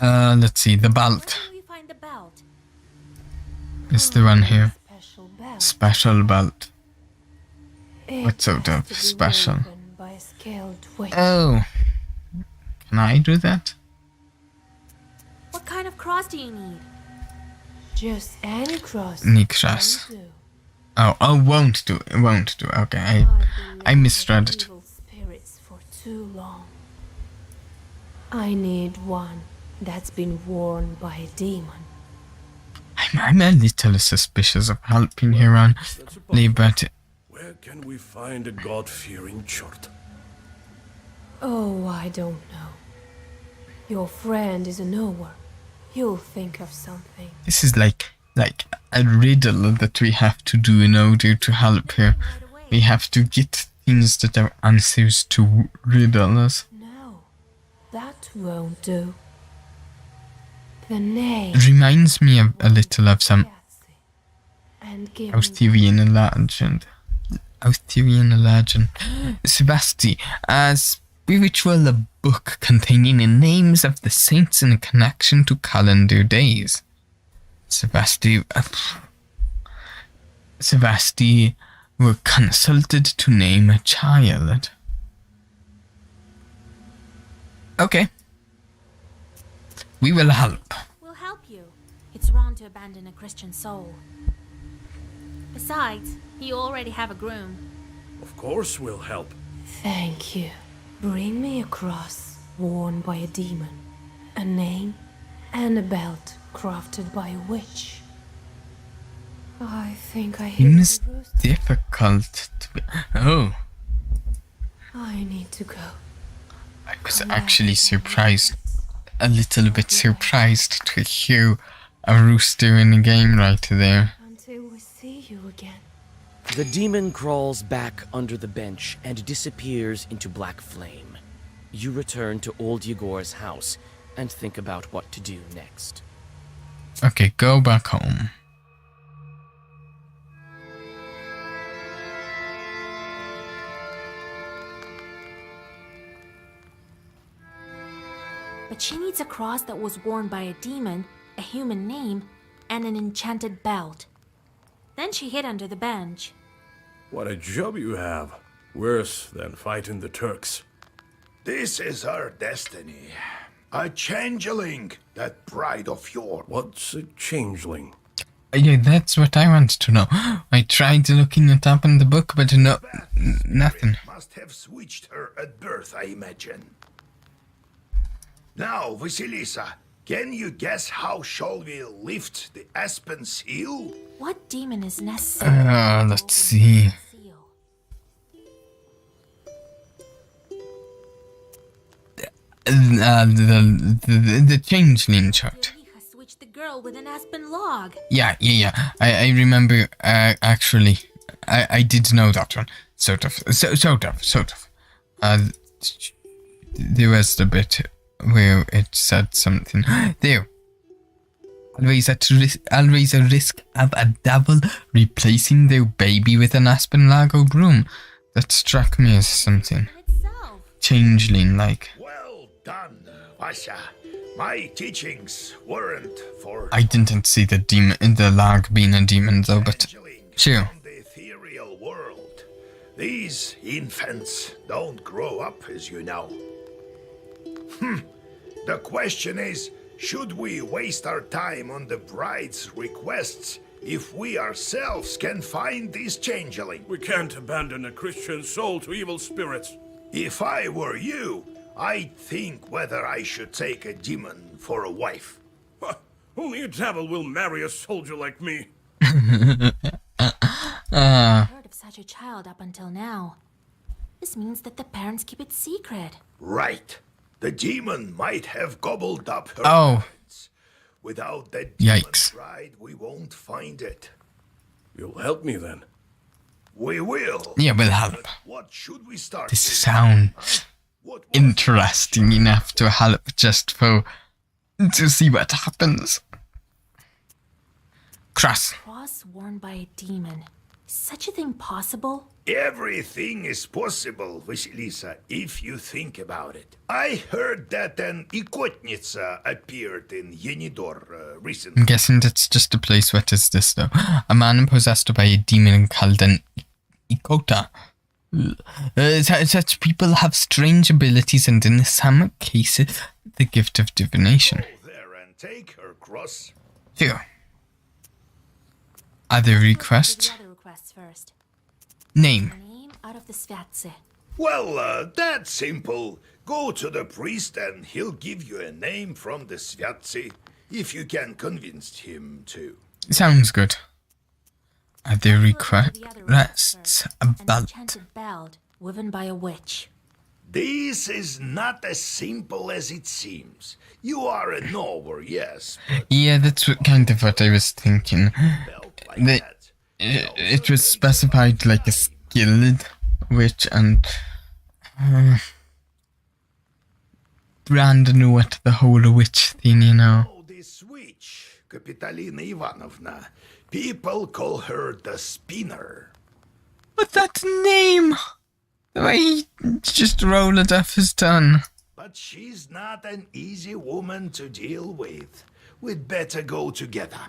A: Let's see, the belt
E: Where do we find the belt?
A: is the one here.
J: Special belt.
A: Special belt.
J: It
A: What sort
J: has
A: of
J: to be
A: special?
J: woven by a skilled witch.
A: Oh. Can I do that?
E: What kind of cross do you need?
J: Just any cross.
A: Any cross.
J: won't do.
A: Oh, won't do. Won't do. Okay,
J: I've been
A: I
J: living
A: misread
J: with
A: it.
J: evil spirits for too long. I need one that's been worn by a demon.
A: I'm a little suspicious of helping her on,
F: That's a problem.
A: but
F: Where can we find a God-fearing chort?
J: Oh, I don't know. Your friend is a knower. You'll think of something.
A: this is like a riddle that we have to do in order to help her.
E: Right away.
A: We have to get things that are answers to riddles.
J: No, that won't do. The name.
A: Reminds me of a little of some
J: And give me
A: Arthurian legend. Arthurian legend. Sebasti, a spiritual book containing the names of the saints in connection to calendar days. Sebasti were consulted to name a child. Okay. We will help.
E: We'll help you. It's wrong to abandon a Christian soul. Besides, you already have a groom.
F: Of course we'll help.
J: Thank you. Bring me a cross worn by a demon, a name, and a belt crafted by a witch. I think I hear
A: Seems
J: the rooster.
A: difficult to be. Oh,
J: I need to go.
A: I was actually surprised. A little bit surprised to hear a rooster in the game right there.
J: Until we see you again.
G: The demon crawls back under the bench and disappears into black flame. You return to old Yegor's house and think about what to do next.
A: Okay, go back home.
E: But she needs a cross that was worn by a demon, a human name, and an enchanted belt. Then she hid under the bench.
F: What a job you have. Worse than fighting the Turks.
B: This is her destiny. A changeling, that bride of yours.
F: What's a changeling?
A: Yeah, that's what I want to know. I tried looking it up in the book, but no, nothing.
B: Must have switched her at birth, I imagine. Now, Vasilisa, can you guess how shall we lift the aspen seal?
E: What demon is necessary?
A: Let's see.
E: Seal.
A: The changeling chart.
E: Deliha switched the girl with an aspen log.
A: Yeah. I remember, actually, I did know that one. Sort of. There was the bit where it said something. There. Always a risk of a devil replacing their baby with an Aspen Lago broom. That struck me as something changeling-like.
B: Well done, Vasha. My teachings weren't for
A: I didn't see the demon in the log being a demon though, but sure.
B: from the ethereal world. These infants don't grow up, as you know. The question is, should we waste our time on the bride's requests if we ourselves can find these changeling?
F: We can't abandon a Christian soul to evil spirits.
B: If I were you, I'd think whether I should take a demon for a wife.
F: Only a devil will marry a soldier like me.
E: Heard of such a child up until now. This means that the parents keep it secret.
B: Right. The demon might have gobbled up her parents. Without that demon bride, we won't find it.
F: You'll help me then?
B: We will.
A: Yeah, we'll help.
B: What should we start
A: This
B: with?
A: sounds interesting enough to help just for to see what happens. Cross.
E: Cross worn by a demon. Is such a thing possible?
B: Everything is possible, Vasilisa, if you think about it. I heard that an Ikotnitsa appeared in Yenidor recently.
A: I'm guessing that's just a place. What is this though? A man possessed by a demon called an Ikota. Such people have strange abilities and in some cases the gift of divination.
B: Go there and take her cross.
A: Sure. Other requests?
E: Other requests first.
A: Name.
E: Name out of the Svatse.
B: Well, that's simple. Go to the priest and he'll give you a name from the Svatsi, if you can convince him to.
A: Sounds good. Other requests a
E: An
A: belt.
E: enchanted belt woven by a witch.
B: This is not as simple as it seems. You are a knower, yes, but
A: Yeah, that's kind of what I was thinking.
B: belt like
A: The-
B: that.
A: It was specified like a skilled witch, and Brandon knew what the whole witch thing, you know.
B: Oh, this witch, Kapitalina Ivanovna. People call her the Spinner.
A: But that name! The way he just rolled it off his tongue.
B: But she's not an easy woman to deal with. We'd better go together.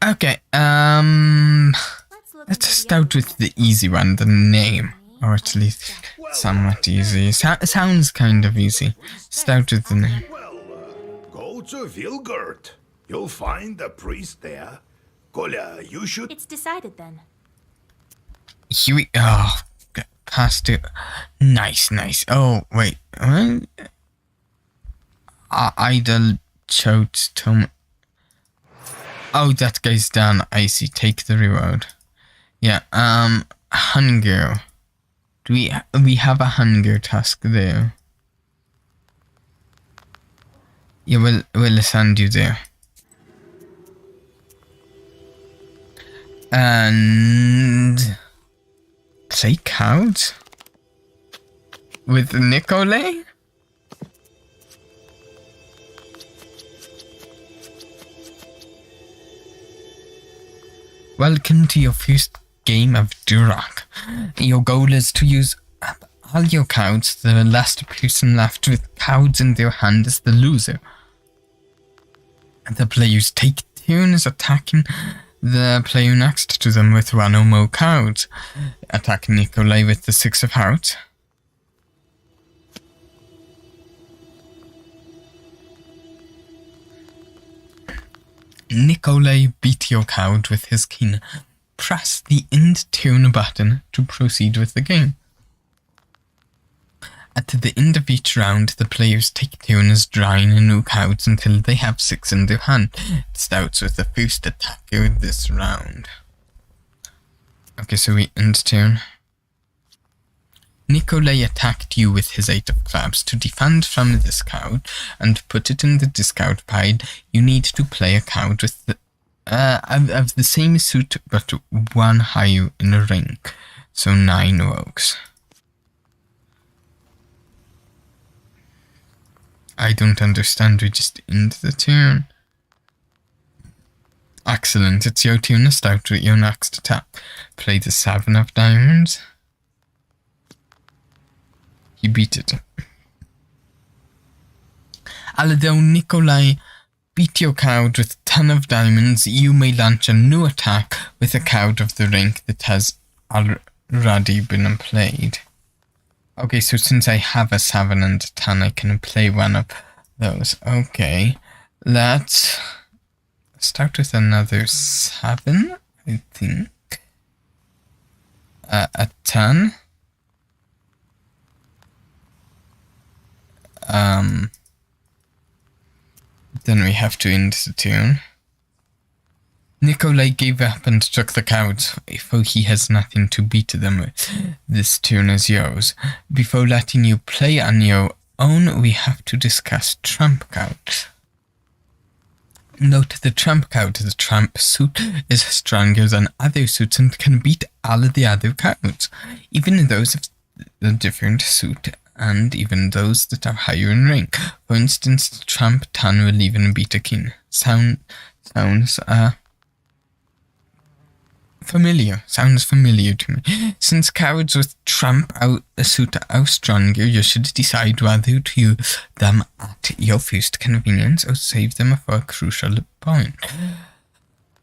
A: Okay, let's start with the easy one, the name. Or at least somewhat easy. Sounds kind of easy. Start with the name.
B: Well, go to Vilgurt. You'll find a priest there. Kolya, you should...
E: It's decided then.
A: Here we get past it. Nice. Oh, wait. What? Idle Choate Tom. Oh, that guy's done. I see. Take the reward. Yeah, hunger. Do we have a hunger task there? Yeah, we'll send you there. And play cards with Nikolay? Welcome to your first game of Dellog. Your goal is to use up all your cards. The last person left with cards in their hand is the loser. The players take turns attacking the player next to them with one or more cards. Attack Nikolay with the 6 of hearts. Nikolay beat your card with his king. Press the end turn button to proceed with the game. At the end of each round, the players take turns drawing new cards until they have 6 in their hand. It starts with the first attacker this round. Okay, so we end turn. Nikolay attacked you with his 8 of clubs. To defend from this card and put it in the discard pile, you need to play a card with the, of the same suit but 1 higher in a rank. So 9 rogues. I don't understand. We just end the turn. Excellent. It's your turn to start with your next attack. Play the 7 of diamonds. He beat it. Although Nikolai beat your card with 10 of diamonds, you may launch a new attack with a card of the rank that has already been played. Okay, so since I have a 7 and a 10, I can play one of those. Okay, let's start with another 7, I think. A 10. Then we have to end the turn. Nikolai gave up and took the cards, for he has nothing to beat them with. This turn is yours. Before letting you play on your own, we have to discuss trump cards. Note the trump card. The trump suit is stronger than other suits and can beat all of the other cards, even those of the different suit, and even those that are higher in rank. For instance, the trump 10 will even beat a king. Sounds familiar to me. Since cards with trump suit are stronger, you should decide whether to use them at your first convenience or save them for a crucial point.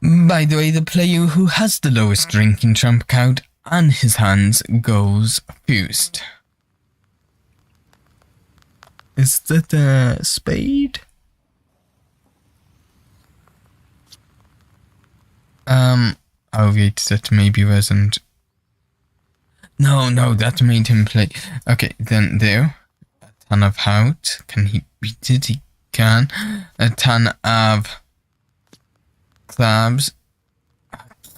A: By the way, the player who has the lowest ranking trump card on his hands goes first. Is that a spade? Oh wait, that maybe wasn't. No, that made him play. Okay, then there. A 10 of hearts. Can he beat it? He can. A 10 of clubs.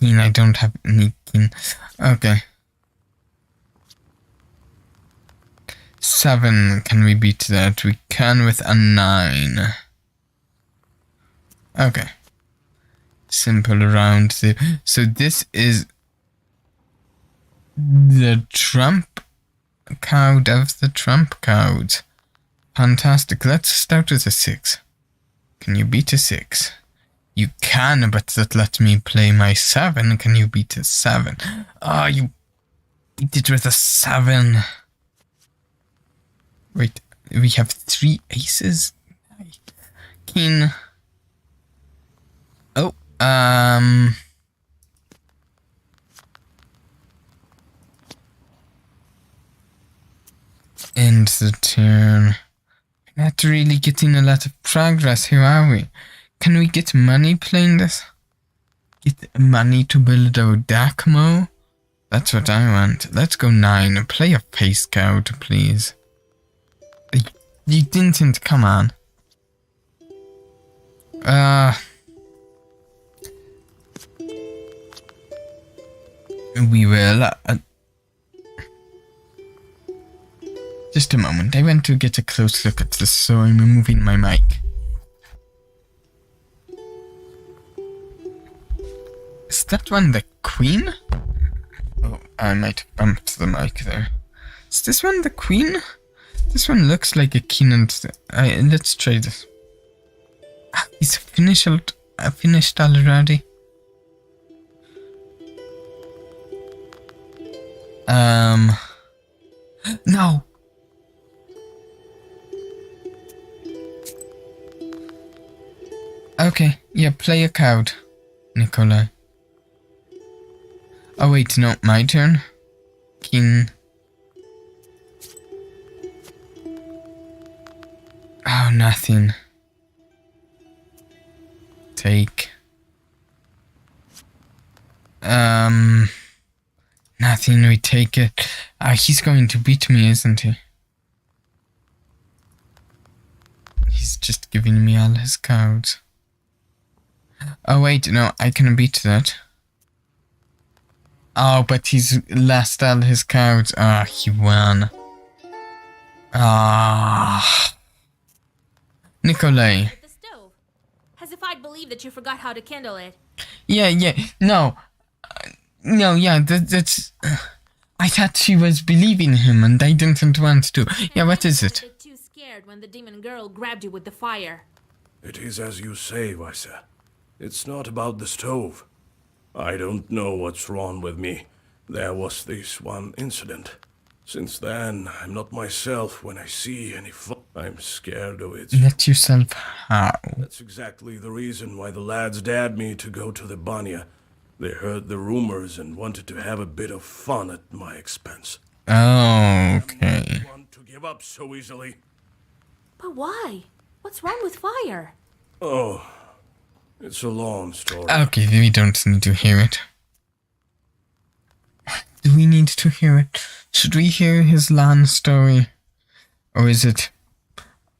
A: King, I don't have any king. Okay. 7, can we beat that? We can with a 9. Okay. Simple round there. So this is the trump card of the trump cards. Fantastic. Let's start with a 6. Can you beat a 6? You can, but that lets me play my 7. Can you beat a 7? Oh, you beat it with a 7. Wait, we have 3 aces? King. Oh, end the turn. We're not really getting a lot of progress here, are we? Can we get money playing this? Get money to build our deck more? That's what I want. Let's go 9. Play a face card, please. You didn't, come on. We will. Just a moment. I want to get a close look at this, so I'm moving my mic. Is that one the queen? Oh, I might have bumped the mic there. Is this one the queen? This one looks like a king, and let's try this. He's finished already. No. Okay, yeah, play a card, Nikolai. Oh wait, no, my turn. King. Oh, nothing. Take. Nothing, we take it. He's going to beat me, isn't he? He's just giving me all his cards. Oh wait, no, I can beat that. Oh, but he's lost all his cards. Ah, he won. Ah. Nikolai.
E: The stove. As if I'd believe that you forgot how to kindle it.
A: Yeah, no. No, yeah, that's... I thought she was believing him and I didn't want to. Yeah, what is it?
E: Too scared when the demon girl grabbed you with the fire.
F: It is as you say, Vaisa. It's not about the stove. I don't know what's wrong with me. There was this one incident. Since then, I'm not myself when I see any I'm scared of it.
A: Let yourself how?
F: That's exactly the reason why the lads dared me to go to the Banya. They heard the rumors and wanted to have a bit of fun at my expense.
A: Oh, okay.
F: I don't want to give up so easily.
E: But why? What's wrong with fire?
F: Oh, it's a long story.
A: Okay, we don't need to hear it. Do we need to hear it? Should we hear his LAN story? Or is it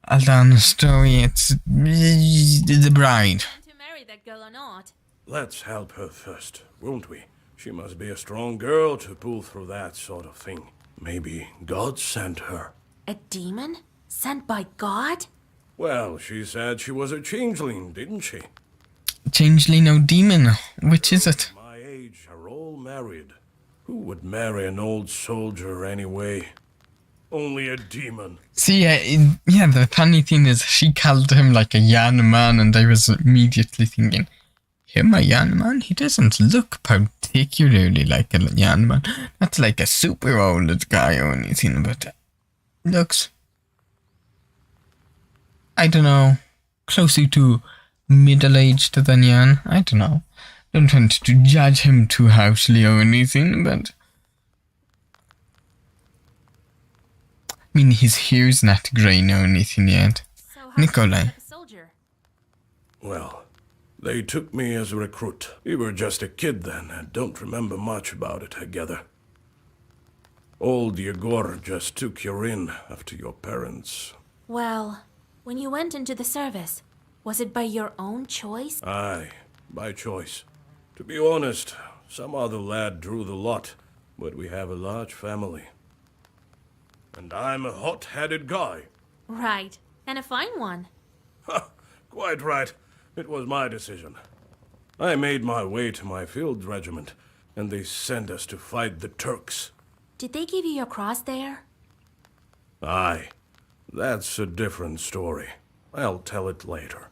A: a LAN story? It's the bride.
E: To marry that girl or not?
F: Let's help her first, won't we? She must be a strong girl to pull through that sort of thing. Maybe God sent her.
E: A demon? Sent by God?
F: Well, she said she was a changeling, didn't she?
A: Changeling or demon? Which is it?
F: My age are all married. Who would marry an old soldier anyway? Only a demon.
A: See, yeah, the funny thing is she called him like a young man, and I was immediately thinking, him a young man? He doesn't look particularly like a young man. Not like a super old guy or anything, but looks, I don't know, closer to middle-aged than young. I don't know. Don't want to judge him too harshly or anything, but I mean, his hair's not grey or anything yet.
E: So how
A: Nikolai.
E: a soldier?
F: Well, they took me as a recruit. We were just a kid then and don't remember much about it, I gather. Old Yegor just took you in after your parents.
E: Well, when you went into the service, was it by your own choice?
F: Aye, by choice. To be honest, some other lad drew the lot, but we have a large family. And I'm a hot-headed guy.
E: Right, and a fine one.
F: Ha! Quite right. It was my decision. I made my way to my field regiment, and they sent us to fight the Turks.
E: Did they give you your cross there?
F: Aye. That's a different story. I'll tell it later.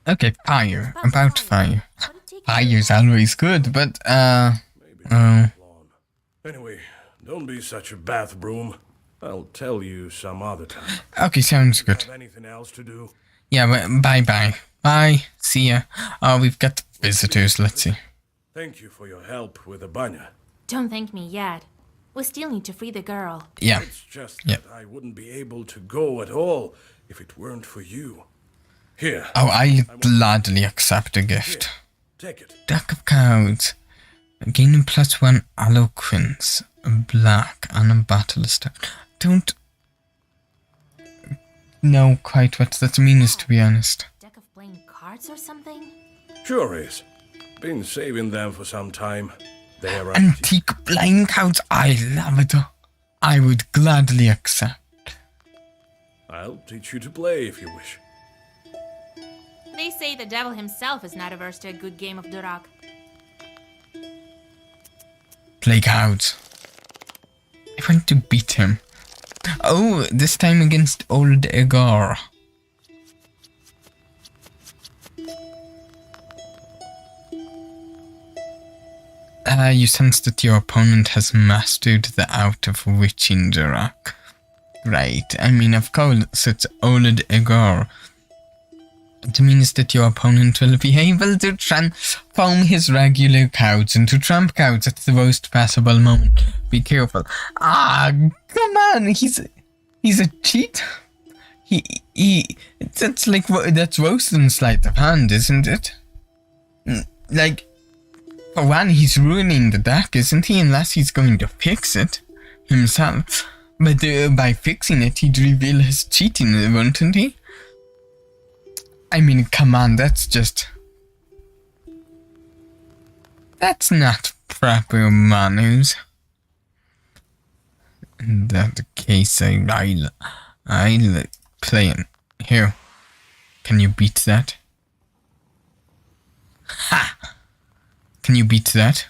A: Okay, fire. About fire.
E: Would it take
A: Fire's always good, but,
F: Maybe not long. Anyway, don't be such a bath broom. I'll tell you some other time.
A: okay, sounds good.
F: Have anything else to do?
A: Yeah, bye-bye. Bye, see ya. Oh, we've got visitors, let's see.
F: Thank you for your help with the banya.
E: Don't thank me yet. We still need to free the girl.
A: Yeah,
F: It's just
A: Yeah.
F: that I wouldn't be able to go at all if it weren't for you. Here,
A: oh, I'll gladly accept a gift.
F: take it.
A: Deck of cards. Gaining +1 eloquence, a black, and a battle star. Don't know quite what that means, to be honest.
E: Deck of playing cards or something?
F: Sure is. Been saving them for some time. They're
A: Antique playing cards, I love it. I would gladly accept.
F: I'll teach you to play if you wish.
E: They say the devil himself is not averse to a good game of Dellog.
A: Play cards. I want to beat him. Oh, this time against old Igor. You sense that your opponent has mastered the art of witching Dellog. Right, I mean, of course, it's old Igor. It means that your opponent will be able to transform his regular cards into trump cards at the worst possible moment. Be careful. Ah, come on, he's a cheat. That's worse than sleight of hand, isn't it? Like, for one, he's ruining the deck, isn't he? Unless he's going to fix it himself. But by fixing it, he'd reveal his cheating, wouldn't he? I mean, come on, that's not proper manners. In that case, I'll play him. Here, can you beat that? Ha! Can you beat that?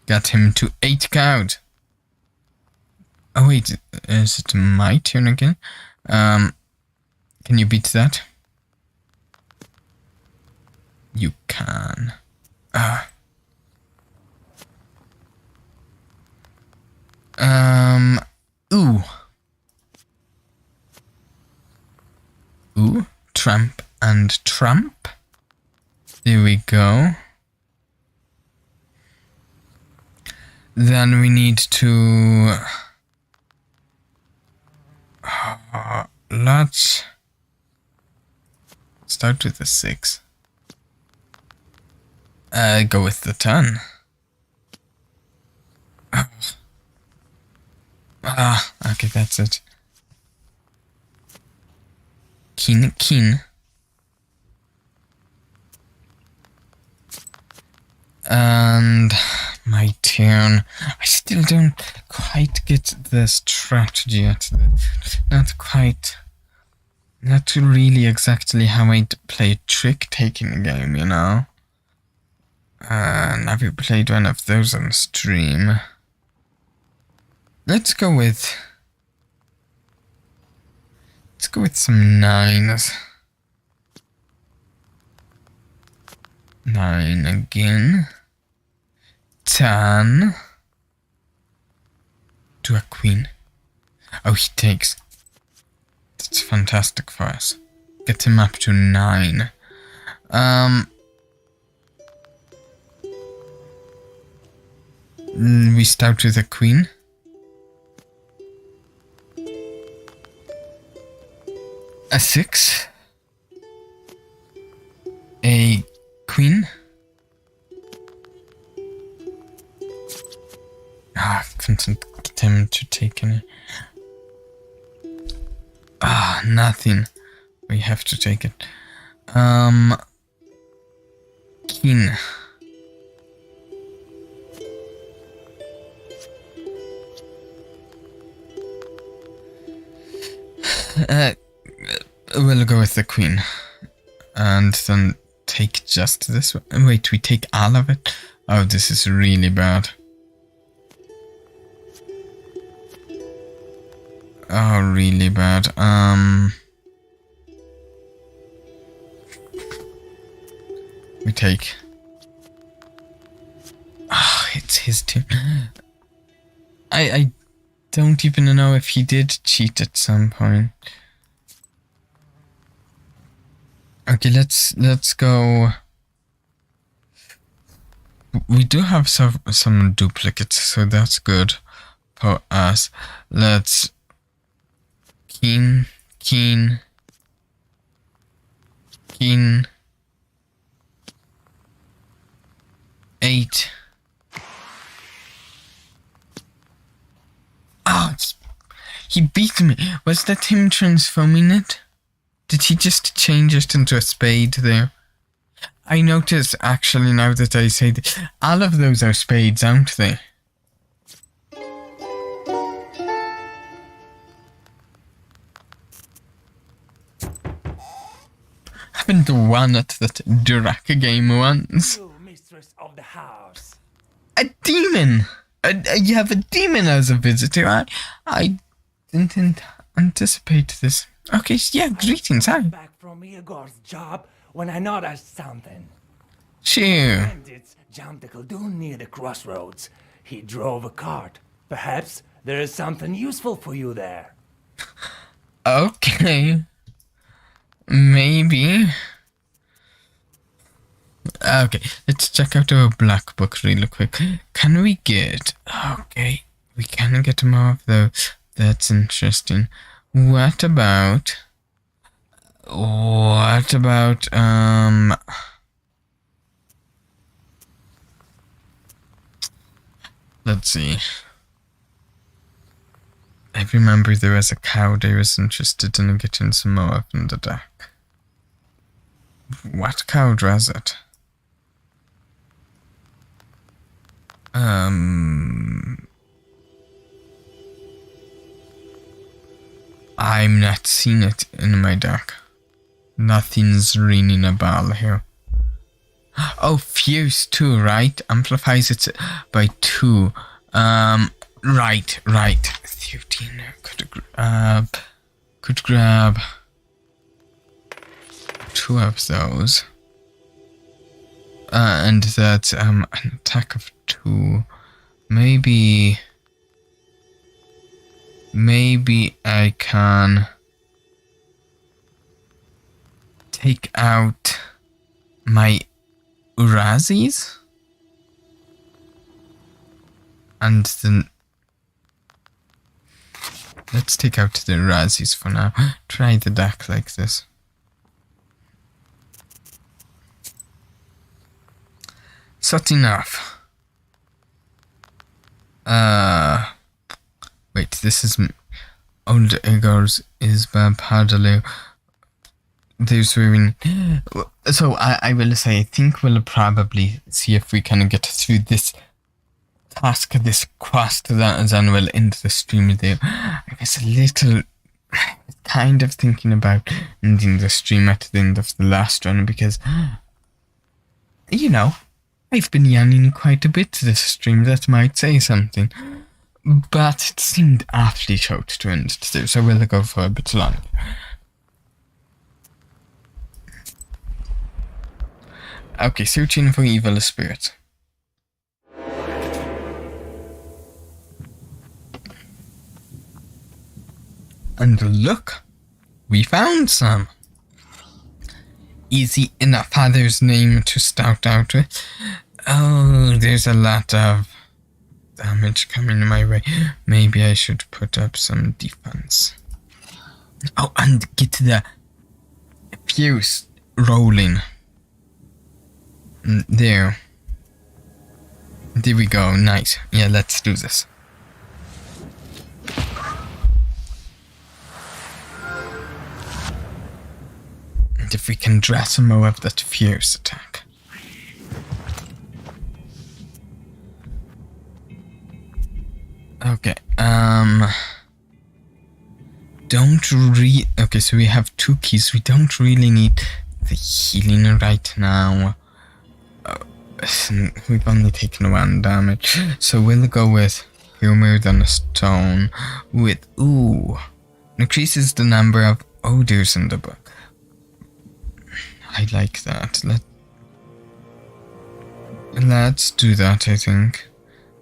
A: Got him to 8 cards. wait, is it my turn again? Can you beat that? You can. Ooh. Ooh, tramp and tramp. There we go. Then we need to... let's start with the 6. Go with the 10. Okay, that's it. Keen. And my turn. I still don't quite get the strategy yet. Not quite. Not really exactly how I play a trick-taking game, you know? Have you played one of those on stream? Let's go with some 9s. 9 again. 10. To a queen. Oh, he takes. That's fantastic for us. Get him up to 9. We start with a queen. A 6. A queen. I couldn't get him to take any. Nothing. We have to take it. King. We'll go with the queen. And then take just this one. Wait, we take all of it? Oh, this is really bad. Oh, really bad. We take. It's his turn. I don't even know if he did cheat at some point. Okay, let's go. We do have some duplicates, so that's good for us. Let's King 8. He beat me. Was that him transforming it? Did he just change it into a spade there? I noticed, actually, now that I say that, all of those are spades, aren't they? Haven't won at that Draka game once.
H: You, mistress of the house.
A: A demon! You have a demon as a visitor. I didn't anticipate this. Okay, yeah, greetings, hi.
H: Back from Igor's job when I noticed something.
A: Sure.
H: Bandits jumped the Khaldun near the crossroads. He drove a cart. Perhaps there is something useful for you there.
A: Okay. Maybe. Okay, let's check out our black book really quick. Can we get... Okay, we can get more of those. That's interesting. What about... Let's see. I remember there was a coward I was interested in getting some more of in the deck. What coward was it? I'm not seeing it in my deck. Nothing's ringing a bell here. Oh, Fuse 2, right? Amplifies it by 2. Right. 13. Could grab 2 of those. And that's an attack of 2. Maybe I can take out my Urazis and then let's take out the Urazis for now. Try the deck like this. That's enough. Wait, this is Old Igor's Isba Padalu. There's really... So I will say, I think we'll probably see if we can get through this task, this quest, then we'll end the stream there. I guess a little... kind of thinking about ending the stream at the end of the last run because, you know, I've been yawning quite a bit this stream, that might say something. But it seemed awfully short to end today, so we'll go for a bit longer. Okay, searching for evil spirits. And look, we found some. Easy in a father's name to start out with. Oh, there's a lot of damage coming my way. Maybe I should put up some defense. Oh, and get the fuse rolling. There. There we go, nice. Yeah, let's do this. And if we can draw some more of that fierce attack. Okay, okay, so we have 2 keys. We don't really need the healing right now. We've only taken 1 damage, so we'll go with Humor than a Stone with, increases the number of odors in the book. I like that. Let's do that, I think.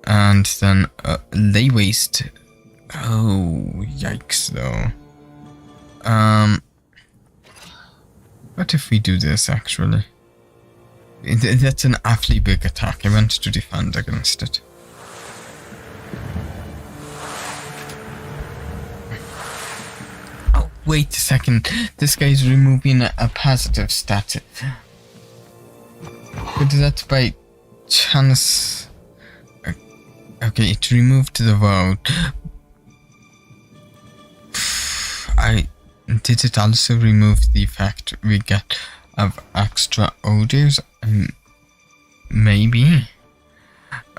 A: And then lay waste. Oh, yikes, though. What if we do this, actually? That's an awfully big attack. I want to defend against it. Oh, wait a second. This guy's removing a positive stat. But that's by chance. Okay, it removed the vote. Did it also remove the effect we get of extra odors? Maybe.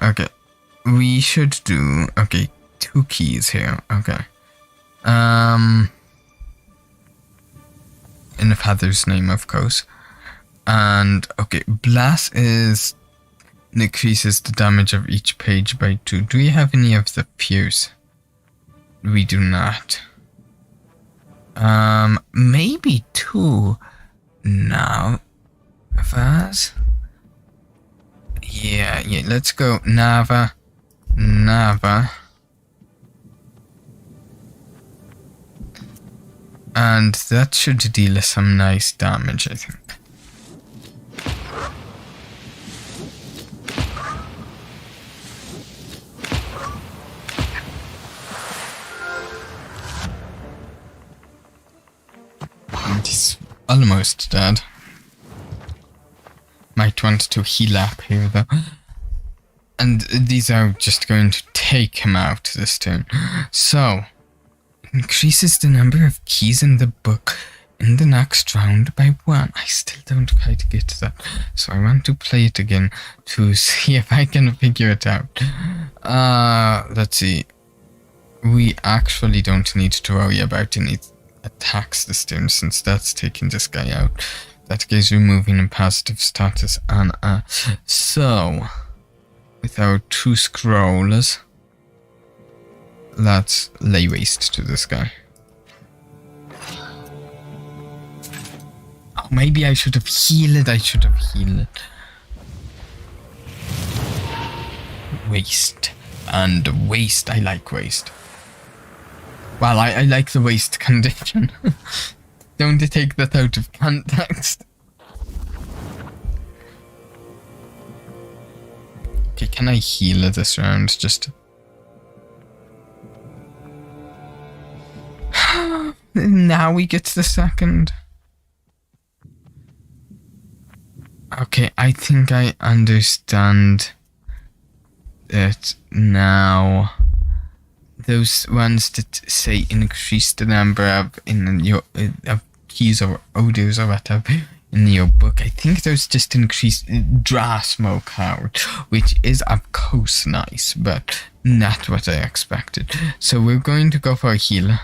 A: Okay, we should do. Okay, 2 keys here. Okay. In the father's name, of course. And okay, Blast is increases the damage of each page by 2. Do we have any of the fierce? We do not. Maybe 2 now. Fast. Yeah, let's go Nava. And that should deal some nice damage, I think. He's almost dead. Might want to heal up here though. And these are just going to take him out this turn. So, increases the number of keys in the book in the next round by 1. I still don't quite get that. So I want to play it again to see if I can figure it out. Let's see. We actually don't need to worry about any attacks this turn since that's taking this guy out. That guy's removing a positive status and so with our 2 scrolls let's lay waste to this guy. Oh, maybe I should have healed. Waste. And waste. I like waste. Well, I like the waste condition. Don't take that out of context. Okay, can I heal this round? Just... Now we get to the second. Okay, I think I understand it now. Those ones that say increase the number of keys or odors or whatever in your book, I think those just increase draw smoke out, which is of course nice, but not what I expected. So we're going to go for a heal.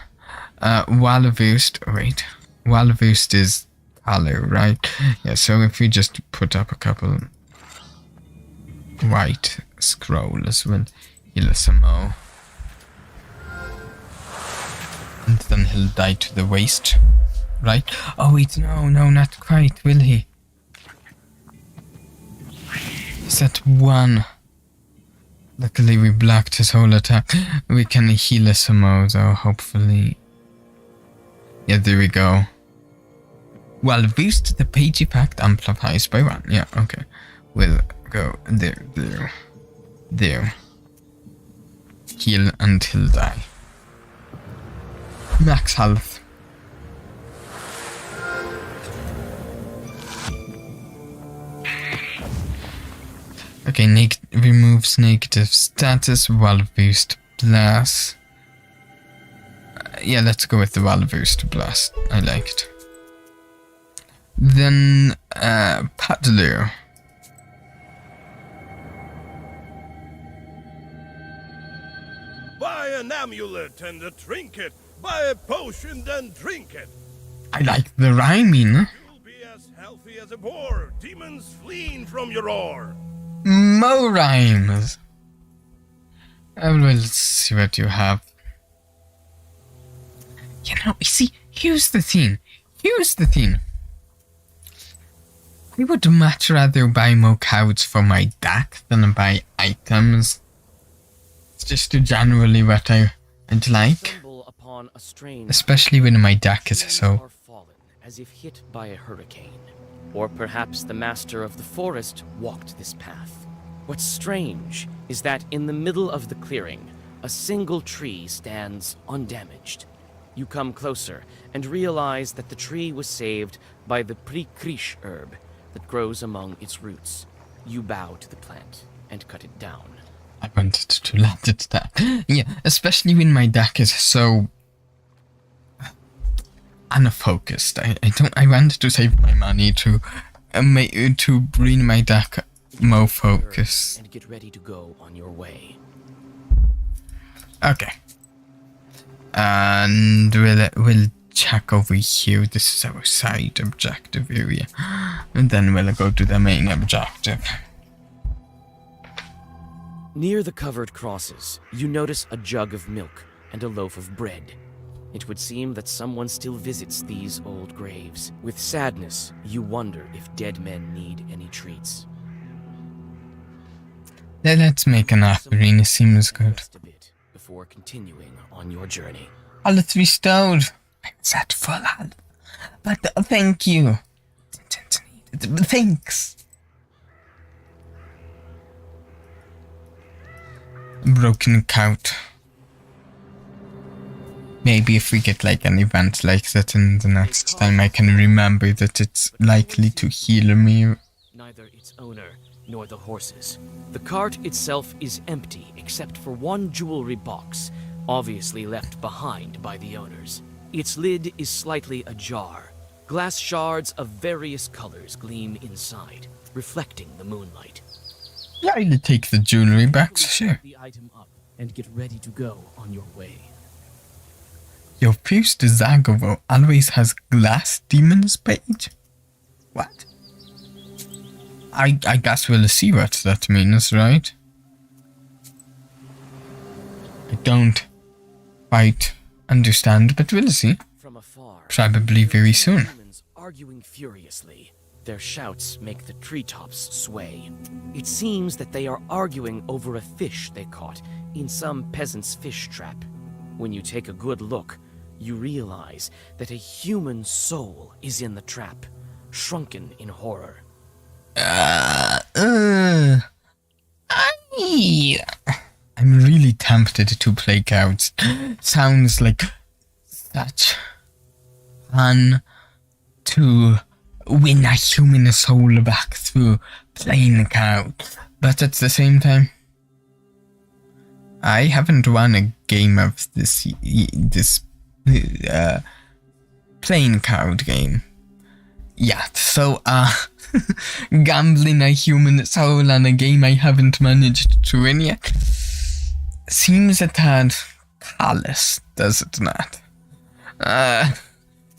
A: Wallaverst, wait, Wallaverst is color, right? Yeah, so if we just put up a couple white scrolls, we'll heal some more. And then he'll die to the waste, right? Oh wait, no, not quite, will he? Is that one? Luckily we blocked his whole attack. We can heal some more though, hopefully. Yeah, there we go. Well, boost the page effect amplifies by 1. Yeah, okay. We'll go there. Heal until die. Max health. Okay, removes negative status, wall boost blast. Yeah, let's go with the wall boost blast. I like it. Then, Paddler.
F: Buy an amulet and a trinket. Buy a potion, then drink it.
A: I like the rhyming.
F: You'll be as healthy as a boar. Demons fleeing from your roar.
A: More rhymes. We'll see what you have. You know, see, here's the thing. I would much rather buy more cards for my deck than buy items. It's just generally what I'd like. Especially when my deck is so...
G: As if hit by a hurricane. Or perhaps the master of the forest walked this path. What's strange is that in the middle of the clearing, a single tree stands undamaged. You come closer and realize that the tree was saved by the prikrish herb that grows among its roots. You bow to the plant and cut it down.
A: I wanted to let it die. Yeah, especially when my deck is so unfocused. I wanted to save my money to bring my deck more focus.
G: And get ready to go on your way.
A: Okay. And we'll check over here. This is our side objective area. And then we'll go to the main objective.
G: Near the covered crosses, you notice a jug of milk and a loaf of bread. It would seem that someone still visits these old graves. With sadness, you wonder if dead men need any treats.
A: Let's make an offering. It seems good.
G: Rest a bit before continuing on your journey.
A: Health restored. It's at full health. But thank you. Thanks. Broken couch. Maybe if we get like an event like that in the next time, I can remember that it's likely to heal me.
G: Neither its owner nor the horses. The cart itself is empty except for one jewelry box, obviously left behind by the owners. Its lid is slightly ajar. Glass shards of various colors gleam inside, reflecting the moonlight.
A: Yeah, I'll take the jewelry back, sure.
G: The item up and get ready to go on your way.
A: Your first Zagovo always has glass demons page? What? I guess we'll see what that means, right? I don't quite understand, but we'll see.
G: From afar,
A: Probably very soon.
G: humans arguing furiously. Their shouts make the treetops sway. It seems that they are arguing over a fish they caught in some peasant's fish trap. When you take a good look, you realize that a human soul is in the trap, shrunken in horror.
A: I'm really tempted to play cows. Sounds like such fun to win a human soul back through playing cows. But at the same time, I haven't won a game of this playing card game yet. So, gambling a human soul on a game I haven't managed to win yet seems a tad callous, does it not?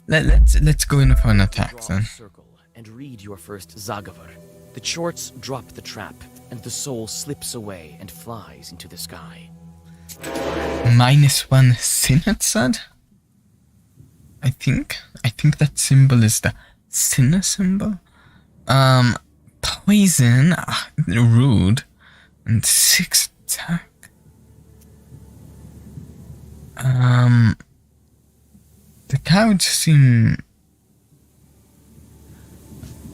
A: Let's go in for an attack then.
G: Circle and read your first Zagavar. The Chorts drop the trap, and the soul slips away and flies into the sky.
A: -1 Sinetsad? I think that symbol is the Sinner symbol. Poison, rude, and 6 attack. The cows seem...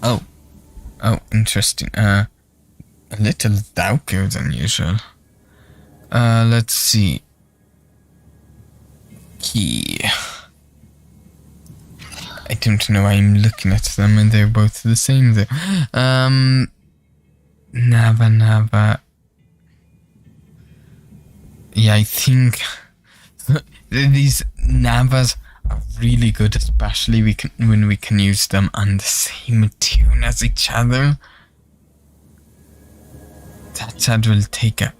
A: Oh, interesting. A little darker than usual. Let's see. Key. I don't know why I'm looking at them and they're both the same there. Nava. Yeah, I think these Navas are really good, especially when we can use them on the same tune as each other. That said, will take a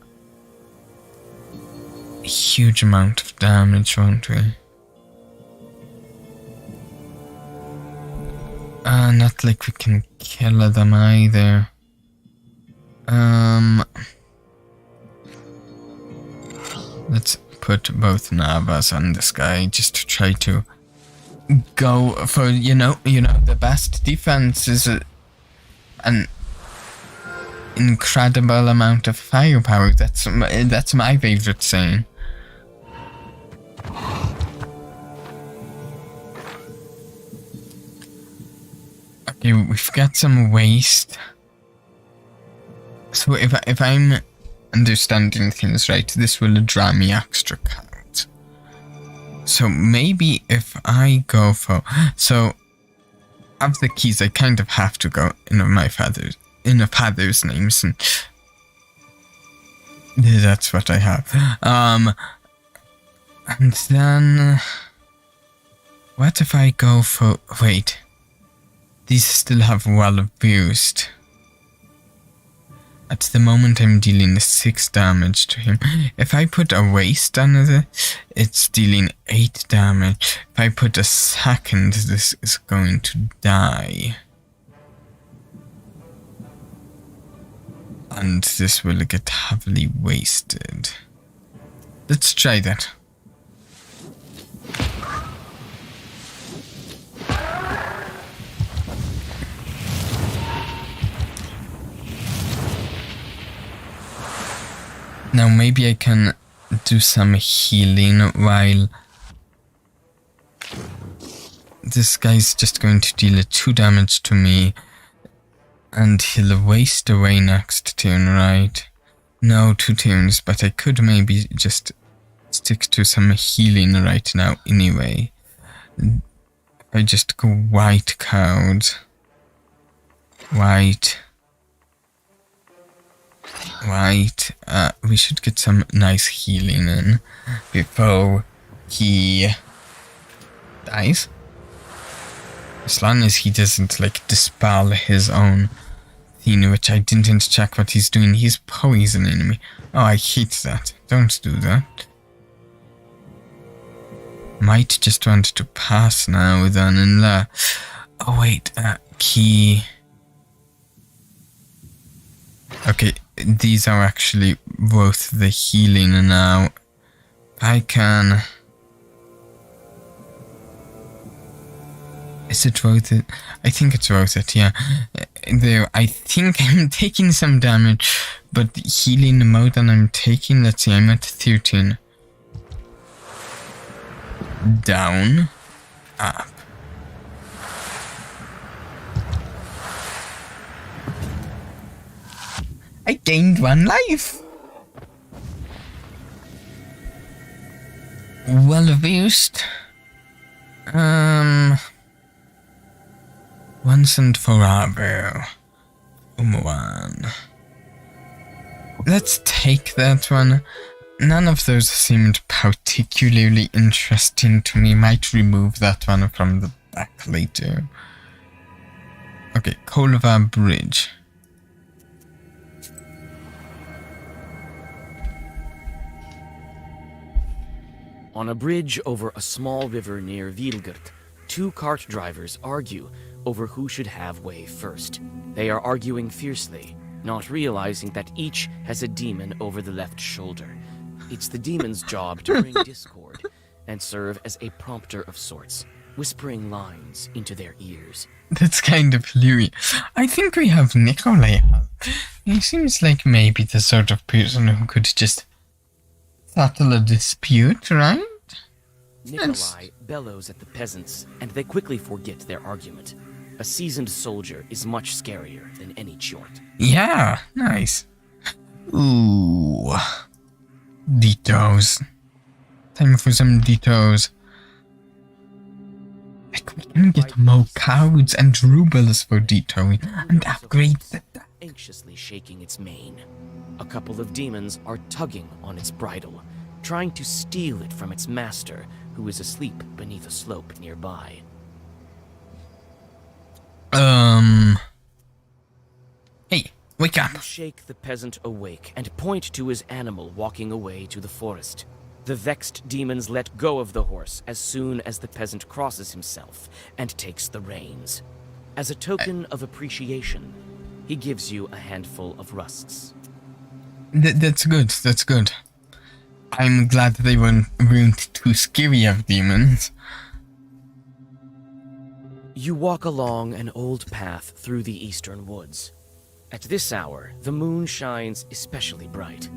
A: huge amount of damage, won't we? Not like we can kill them either. Let's put both Navas on this guy just to try to go for, you know, the best defense is an incredible amount of firepower. That's my favorite saying. Okay, we've got some waste. So if I'm understanding things right, this will draw me extra cards. So maybe if I go for... So, of the keys, I kind of have to go in a father's names, and that's what I have. And then... What if I go for... Wait. These still have well boost. At the moment I'm dealing 6 damage to him. If I put a waste on it, it's dealing 8 damage. If I put a second, this is going to die. And this will get heavily wasted. Let's try that. Now maybe I can do some healing while this guy's just going to deal 2 damage to me and he'll waste away next turn, right? No, 2 turns, but I could maybe just stick to some healing right now anyway. I just go white cards. White. We should get some nice healing in before he dies. As long as he doesn't like dispel his own thing, which I didn't check what he's doing. He's poisoning me. Oh, I hate that. Don't do that. Might just want to pass now then and oh wait, key. Okay, these are actually both the healing now. I can Is it worth it? I think it's worth it, yeah. There, I think I'm taking some damage, but healing more than I'm taking. Let's see, I'm at 13. Down. Up. I gained 1 life. Well used. Once and forever. One. Let's take that one. None of those seemed particularly interesting to me. Might remove that one from the back later. Okay, Kolva Bridge.
G: On a bridge over a small river near Vilgert, 2 cart drivers argue over who should have way first. They are arguing fiercely, not realizing that each has a demon over the left shoulder. It's the demon's job to bring discord and serve as a prompter of sorts, whispering lines into their ears.
A: That's kind of hilarious. I think we have Nikolai. He seems like maybe the sort of person who could just settle a dispute, right?
G: Nikolai bellows at the peasants, and they quickly forget their argument. A seasoned soldier is much scarier than any chort.
A: Yeah, nice. Ooh. Ditos. Time for some Ditos. Like, we can get more cows and rubles for Ditoing and upgrade the...
G: Anxiously shaking its mane. A couple of demons are tugging on its bridle, trying to steal it from its master, who is asleep beneath a slope nearby.
A: Hey, wake up.
G: You shake the peasant awake and point to his animal walking away to the forest. The vexed demons let go of the horse as soon as the peasant crosses himself and takes the reins. As a token of appreciation, he gives you a handful of rusks.
A: That's good, that's good. I'm glad they weren't too scary of demons.
G: You walk along an old path through the eastern woods. At this hour, the moon shines especially bright.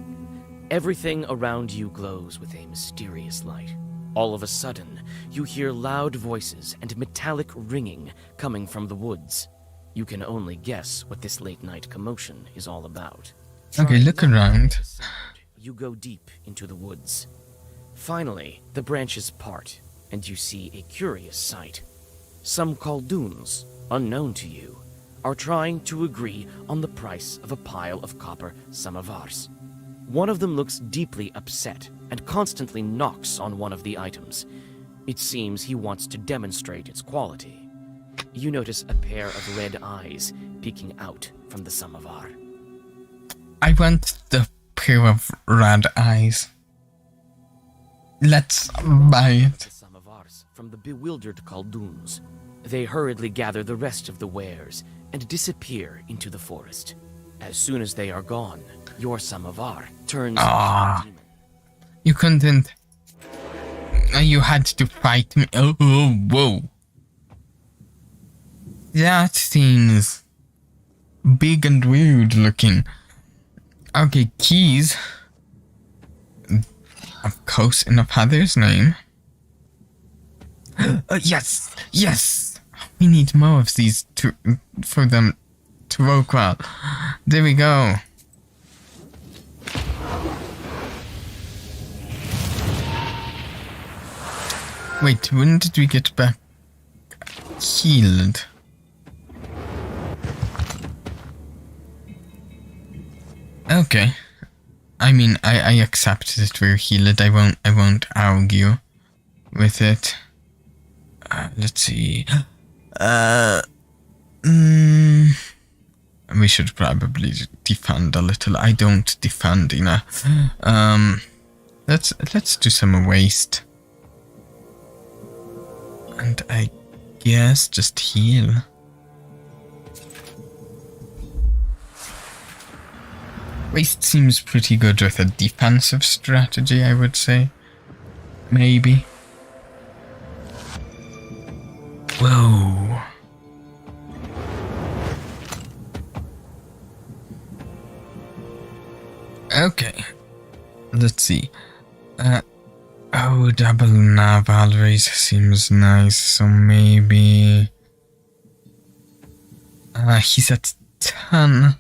G: Everything around you glows with a mysterious light. All of a sudden, you hear loud voices and metallic ringing coming from the woods. You can only guess what this late-night commotion is all about.
A: Okay, look around.
G: You go deep into the woods. Finally, the branches part, and you see a curious sight. Some Khaldoons, unknown to you, are trying to agree on the price of a pile of copper samovars. One of them looks deeply upset and constantly knocks on one of the items. It seems he wants to demonstrate its quality. You notice a pair of red eyes peeking out from the samovar.
A: I want the pair of red eyes. Let's buy it.
G: The samovars from the bewildered Khaldoons. They hurriedly gather the rest of the wares and disappear into the forest. As soon as they are gone, your samovar turns into a demon.
A: You couldn't... You had to fight me. Oh, whoa. That seems big and weird looking. Okay, keys. Of course, in a father's name. Yes! Yes! We need more of these for them to work well. There we go. Wait, when did we get back healed? Okay. I mean, I accept that we're healed. I won't argue with it. Let's see. We should probably defend a little. I don't defend enough. Let's do some waste. And I guess just heal. Waste seems pretty good with a defensive strategy, I would say. Maybe. Whoa. Okay. Let's see. Double nav always seems nice, so maybe... he's at 10.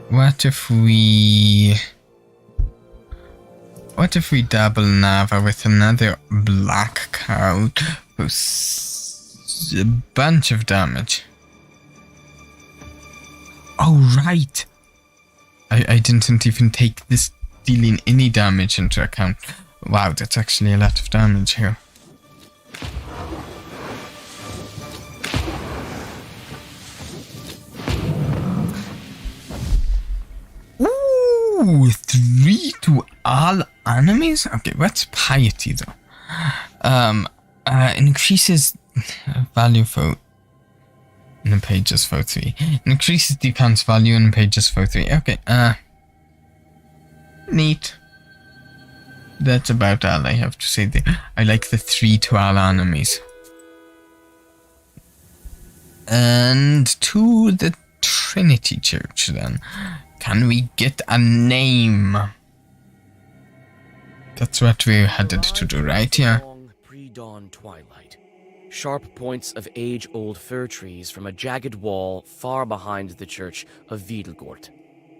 A: What if we double Nava with another black cow for a bunch of damage? Oh, right! I didn't even take this dealing any damage into account. Wow, that's actually a lot of damage here. Ooh, 3 to all enemies? Okay, what's piety though? Increases value for in the pages for 3. Increases defense value in pages for 3. Okay, neat. That's about all I have to say there. I like the 3 to all enemies. And to the Trinity Church then. Can we get a name? That's what we're headed to do, right? Yeah.
G: Pre-dawn twilight. Sharp points of age-old fir trees from a jagged wall far behind the church of Wiedelgort.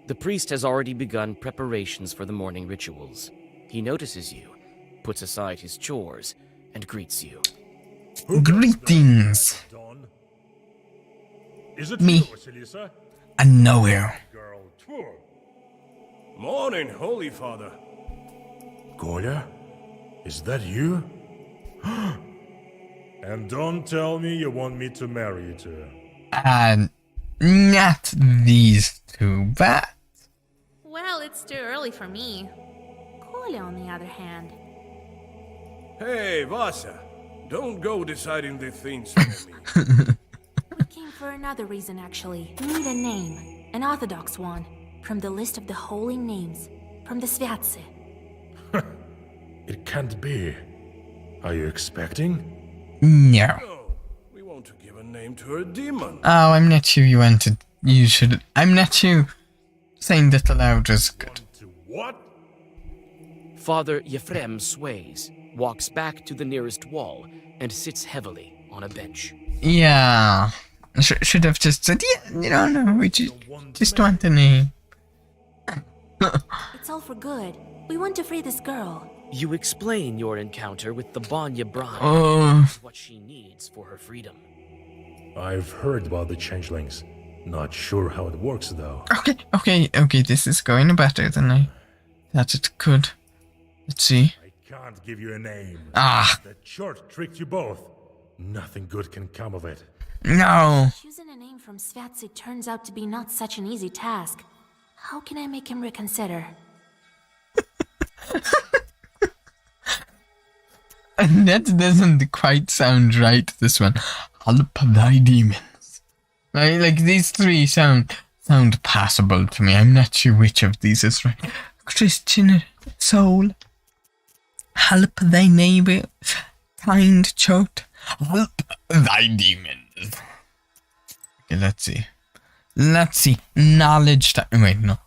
G: The priest has already begun preparations for the morning rituals. He notices you, puts aside his chores, and greets you.
A: Greetings.
B: Is it
A: Me.
B: you, Vasilisa?
A: And nowhere.
B: Girl, tour.
F: Morning, Holy Father.
B: Kolya? Is that you? And don't tell me you want me to marry you to her.
A: And not these two, but...
E: Well, it's too early for me. Kolya, on the other hand.
F: Hey, Vasa. Don't go deciding the things for me.
E: We came for another reason, actually. We need a name. An orthodox one. From the list of the holy names. From the Sviatse.
B: It can't be. Are you expecting?
A: No.
F: No, we want to give a name to a demon.
A: Oh, I'm not sure you wanted... You should... I'm not sure saying that aloud is good.
B: To what?
G: Father Yefrem sways, walks back to the nearest wall, and sits heavily on a bench.
A: Yeah. Should have just said, yeah, no, we just want a name.
E: It's all for good. We want to free this girl.
G: You explain your encounter with the Banya bride,
A: Oh,
G: what she needs for her freedom.
B: I've heard about the changelings. Not sure how it works though.
A: okay, this is going better than I thought it could. Let's see.
B: I can't give you a name.
A: Ah,
B: That short tricked you both. Nothing good can come of it.
A: no.
E: Choosing a name from Sviatse turns out to be not such an easy task. How can I make him reconsider?
A: And that doesn't quite sound right, this one. Help thy demons. Like these three sound passable to me. I'm not sure which of these is right. Christian soul. Help thy neighbor. Kind chort. Help thy demons. Okay, let's see. Knowledge time. Wait, no.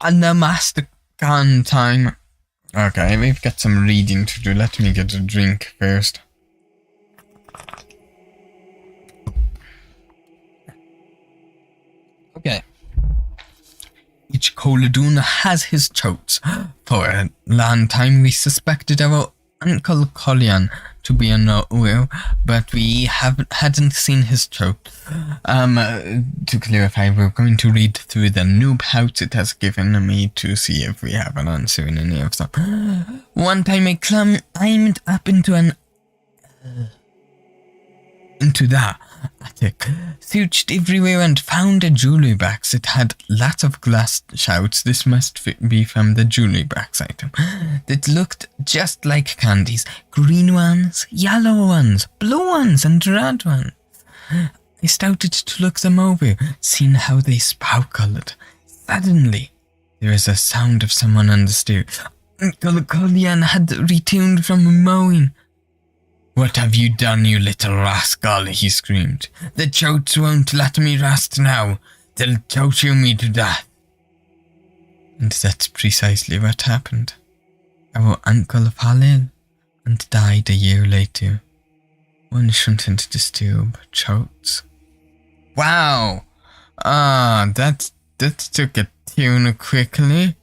A: Namaste Khan time. Okay, we've got some reading to do. Let me get a drink first. Okay. Each Koladun has his chotes. For a long time we suspected our Uncle Kolyan to be a no-will, but we hadn't seen his chote. To clarify, we're going to read through the noob pouch it has given me to see if we have an answer in any of them. One time I climbed up into the attic, searched everywhere and found a jewelry box. It had lots of glass shouts. This must be from the jewelry box item. That looked just like candies. Green ones, yellow ones, blue ones and red ones. I started to look them over, seeing how they sparkled. Suddenly, there was a sound of someone on the stairs. Uncle Kolyan had returned from mowing. What have you done, you little rascal? He screamed. The chotes won't let me rest now. They'll torture me to death. And that's precisely what happened. Our uncle fell ill and died a year later. One shouldn't disturb throats. Wow! That took a turn quickly.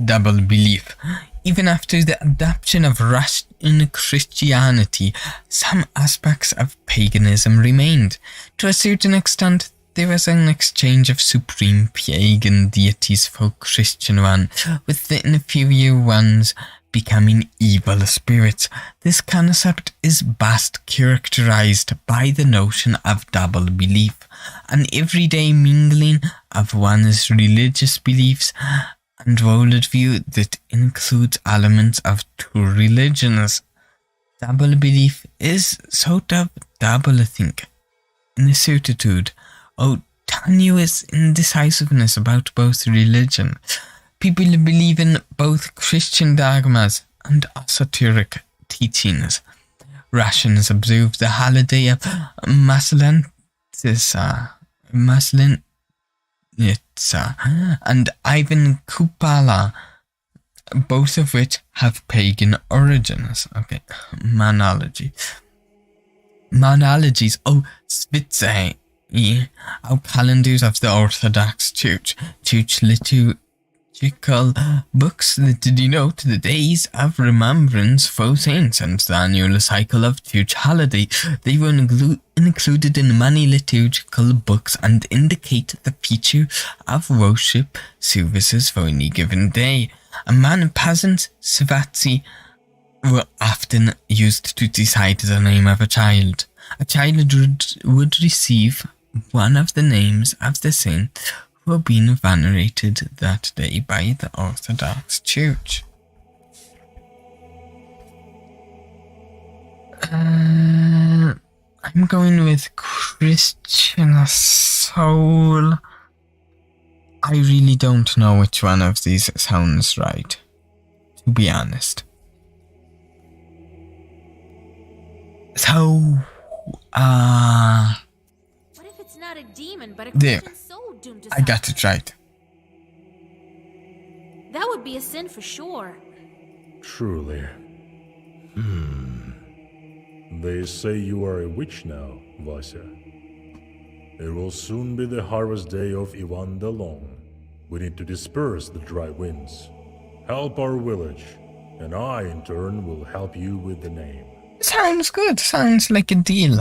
A: Double belief. Even after the adoption of Russian Christianity, some aspects of paganism remained. To a certain extent, there was an exchange of supreme pagan deities for Christian ones, with the inferior ones becoming evil spirits. This concept is best characterized by the notion of double belief, an everyday mingling of one's religious beliefs and worldview that includes elements of two religions. Double belief is sort of double think, incertitude, or tenuous indecisiveness about both religions. People believe in both Christian dogmas and esoteric teachings. Russians observe the holiday of Maslenitsa and Ivan Kupala, both of which have pagan origins. Okay, monologies. Svitze, our calendars of the Orthodox Church. Church liturgical books that denote the days of remembrance for saints and the annual cycle of church holiday. They were included in many liturgical books and indicate the feature of worship services for any given day. A man and peasant, Svatsi, were often used to decide the name of a child. A child would receive one of the names of the saint who were being venerated that day by the Orthodox Church. I'm going with Christian Soul. I really don't know which one of these sounds right, to be honest. So,
E: What if it's not a demon, but a
A: there.
E: Christian soul doomed to
A: I got it right.
E: That would be a sin for sure.
K: Truly. They say you are a witch now, Vasya. It will soon be the harvest day of Ivan Dellog. We need to disperse the dry winds. Help our village, and I, in turn, will help you with the name.
A: Sounds good. Sounds like a deal.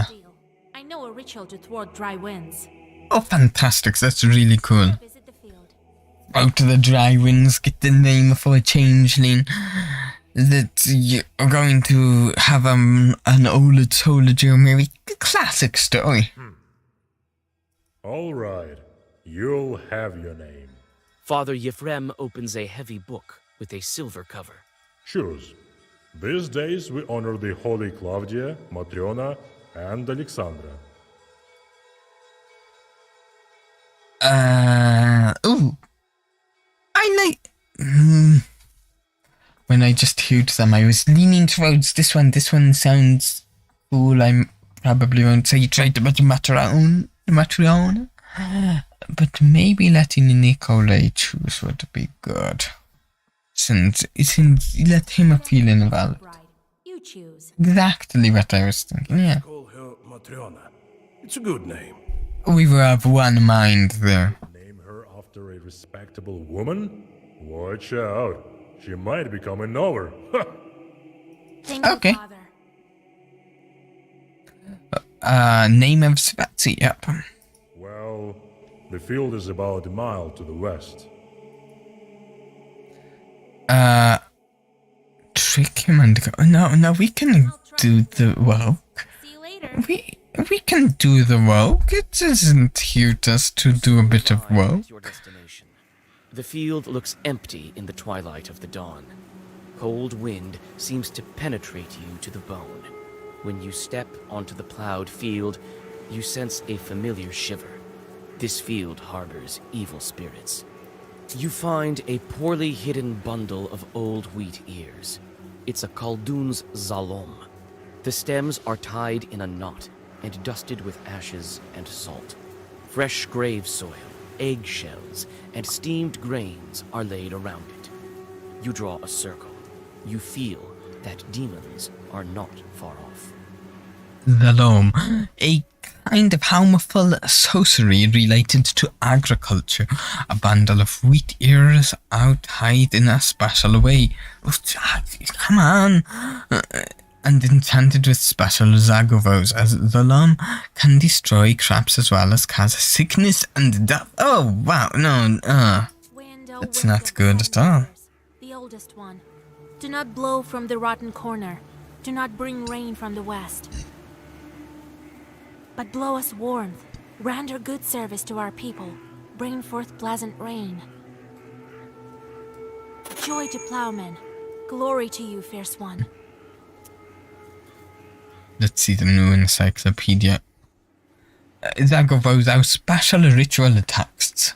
E: I know a ritual to thwart dry winds.
A: Oh, fantastic. That's really cool.
E: Visit the field.
A: Out to the dry winds, get the name for a changeling that you're going to have an old soldier marry. Classic story.
K: All right, you'll have your name.
G: Father Yefrem opens a heavy book with a silver cover.
K: Choose. These days we honor the holy Claudia, Matriona, and Alexandra.
A: I like... When I just heard them, I was leaning towards this one. This one sounds cool. I probably won't say try to Matriona. But maybe letting Nikolai choose would be good. Since let him feel involved.
E: You choose.
A: Exactly what I was thinking, yeah.
F: Call her Matriona. It's a good name.
A: We were of one mind there.
K: Name her after a respectable woman? Watch out. She might become a knower.
E: Thank you,
A: Okay.
E: Father.
A: Name of Svatsi, yep.
K: Well, the field is about a mile to the west.
A: Trick him and go. No, we can do the work.
E: See you later.
A: We can do the work. It doesn't hurt us to do a bit of work.
G: Your destination. The field looks empty in the twilight of the dawn. Cold wind seems to penetrate you to the bone. When you step onto the plowed field, you sense a familiar shiver. This field harbors evil spirits. You find a poorly hidden bundle of old wheat ears. It's a Khaldun's zalom. The stems are tied in a knot and dusted with ashes and salt. Fresh grave soil eggshells and steamed grains are laid around it. You draw a circle. You feel that demons are not far off.
A: The loam, a kind of harmful sorcery related to agriculture. A bundle of wheat ears out tied in a special way. Come on! And enchanted with special zagovos, as the loam can destroy traps as well as cause sickness and death. Oh, wow, no, that's not good at all.
E: The oldest one. Do not blow from the rotten corner. Do not bring rain from the west. But blow us warmth. Render good service to our people. Bring forth pleasant rain. Joy to plowmen. Glory to you, fierce one.
A: Let's see the new encyclopedia. Zagovos are special ritual texts.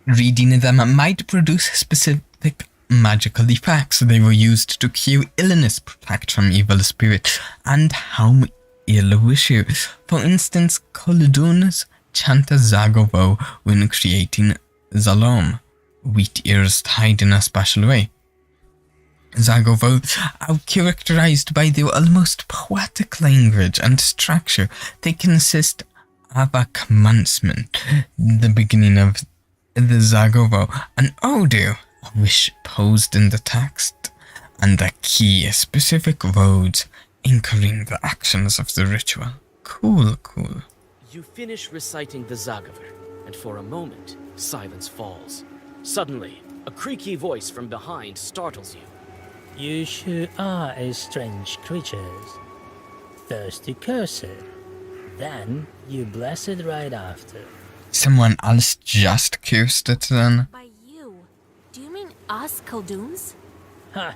A: Reading them might produce specific magical effects. They were used to cure illness, protect from evil spirits, and harm ill wishes. For instance, Kolduns chant a Zagovo when creating Zalom, wheat ears tied in a special way. Zagovo are characterized by their almost poetic language and structure. They consist of a commencement, the beginning of the Zagovo, an order, a wish posed in the text, and a key, specific words anchoring the actions of the ritual. Cool.
G: You finish reciting the Zagaver, and for a moment, silence falls. Suddenly, a creaky voice from behind startles you.
L: You sure are a strange creatures. First you curse it, then you bless it right after.
A: Someone else just cursed it then?
E: By you? Do you mean us, Kolduns?
L: Ha!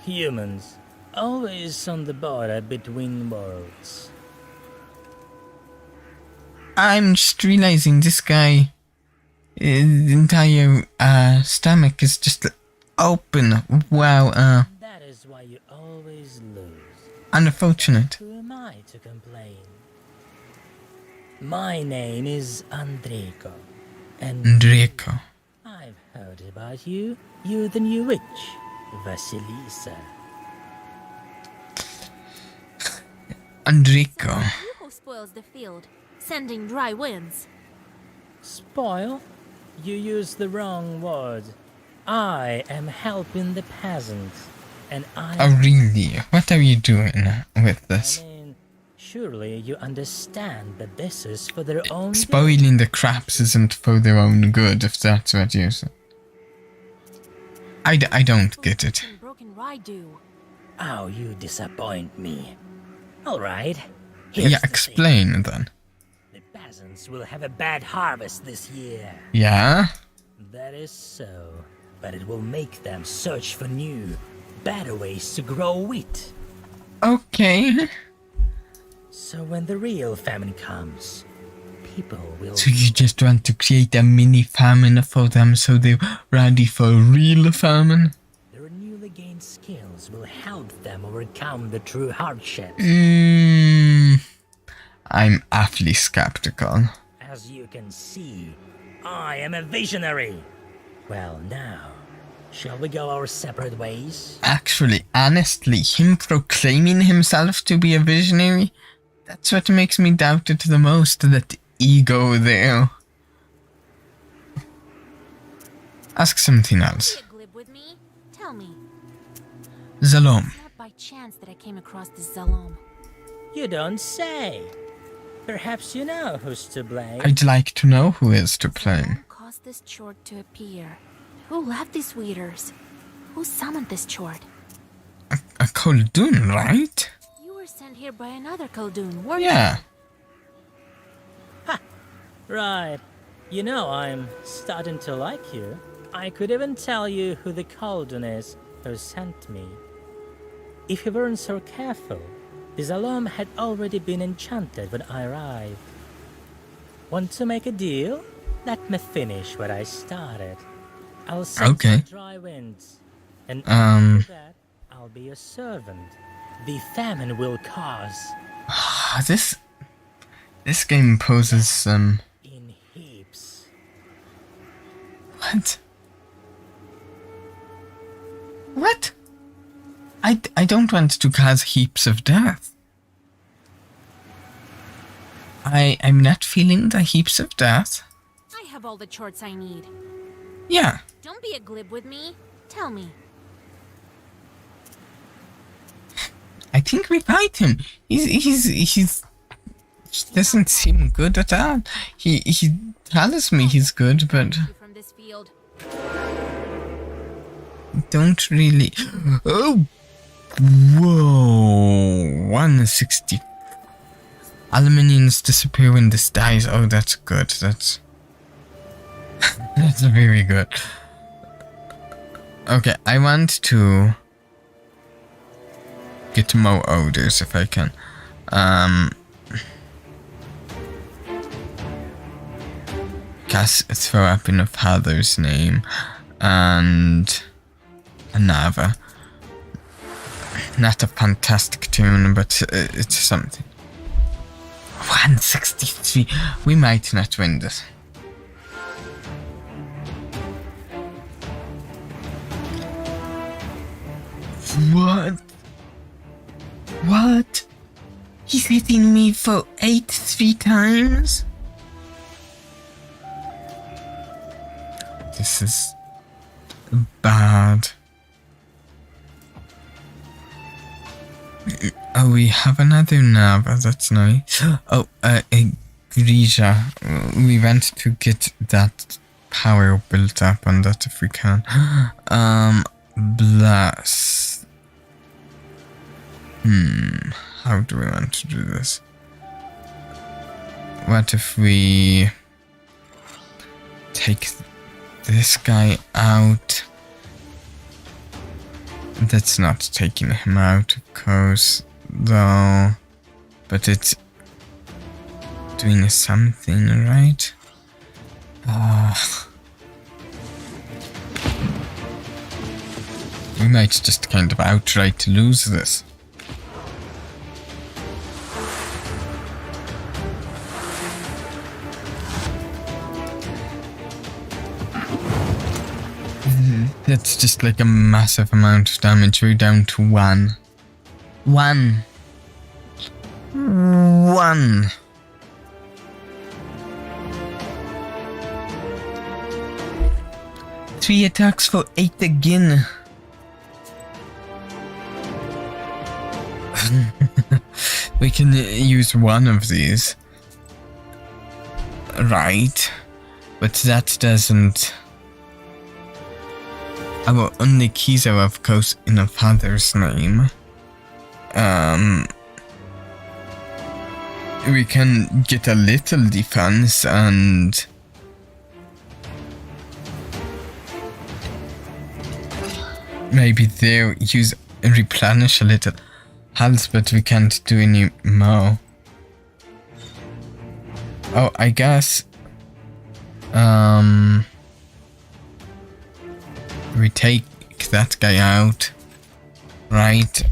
L: Humans. Always on the border between worlds.
A: I'm just realizing this guy, his entire stomach is just open. Wow,
L: That is why you always lose.
A: unfortunate.
L: Who am I to complain? My name is Andrejko, and
A: Draco.
L: I've heard about you. You're the new witch, Vasilisa.
A: Andrejko.
E: You who spoils the field, sending dry winds.
L: Spoil? You use the wrong word. I am helping the peasants, and
A: Oh really? What are you doing with this?
L: I mean, surely you understand that this is for their own
A: Spoiling the crops isn't for their own good, if that's what you said. I don't get it.
E: Broken Raidu.
L: Oh, you disappoint me. Alright.
A: Yeah, explain then.
L: The peasants will have a bad harvest this year.
A: Yeah?
L: That is so. But it will make them search for new, better ways to grow wheat.
A: Okay.
L: So when the real famine comes, people will...
A: So you just want to create a mini famine for them so they're ready for a real famine?
L: Their newly gained skills will help them overcome the true hardships.
A: I'm awfully skeptical.
L: As you can see, I am a visionary. Well, now, shall we go our separate ways?
A: Actually, honestly, him proclaiming himself to be a visionary, that's what makes me doubt it the most, that ego there. Ask something else.
E: Be a glib with me. Tell me.
A: Zalom.
E: It's not by chance that I came across this Zalom.
L: You don't say. Perhaps you know who's to blame.
A: I'd like to know who is to blame.
E: Who caused this chort to appear? Who left these weeders? Who summoned this chort?
A: A Koldun, right?
E: You were sent here by another Koldun, weren't
A: Yeah.
L: Ha! Right. You know, I'm starting to like you. I could even tell you who the Koldun is who sent me. If you weren't so careful, the Zalom had already been enchanted when I arrived. Want to make a deal? Let me finish what I started. I'll send some dry winds, and after that, I'll be a servant. The famine will cause.
A: This game poses some...
L: In heaps.
A: What? What? I don't want to cause heaps of death. I'm not feeling the heaps of death.
E: I have all the charts I need.
A: Yeah.
E: Don't be a glib with me. Tell me.
A: I think we fight him. He doesn't seem good at all. He tells me he's good, but
E: From this field.
A: don't really. Oh, whoa! 160. Aluminiums disappear when this dies. Oh, that's good. That's that's very good. Okay, I want to get more odors if I can. Throw up in a father's name and another. Not a fantastic tune, but it's something. 163. We might not win this. What? What? He's hitting me for 3 times? This is bad. Oh, we have another Nava, that's nice. Oh, Grisha. We want to get that power built up on that if we can. Blast. How do we want to do this? What if we take this guy out? That's not taking him out, of course, though. But it's doing something, right? We might just kind of outright lose this. That's just like a massive amount of damage. We're down to 1. 1. 3 attacks for 8 again. We can use one of these. Right. But that doesn't... Our only keys are, of course, in a father's name. We can get a little defense and... maybe there use replenish a little health, but we can't do any more. Oh, I guess... we take that guy out, right?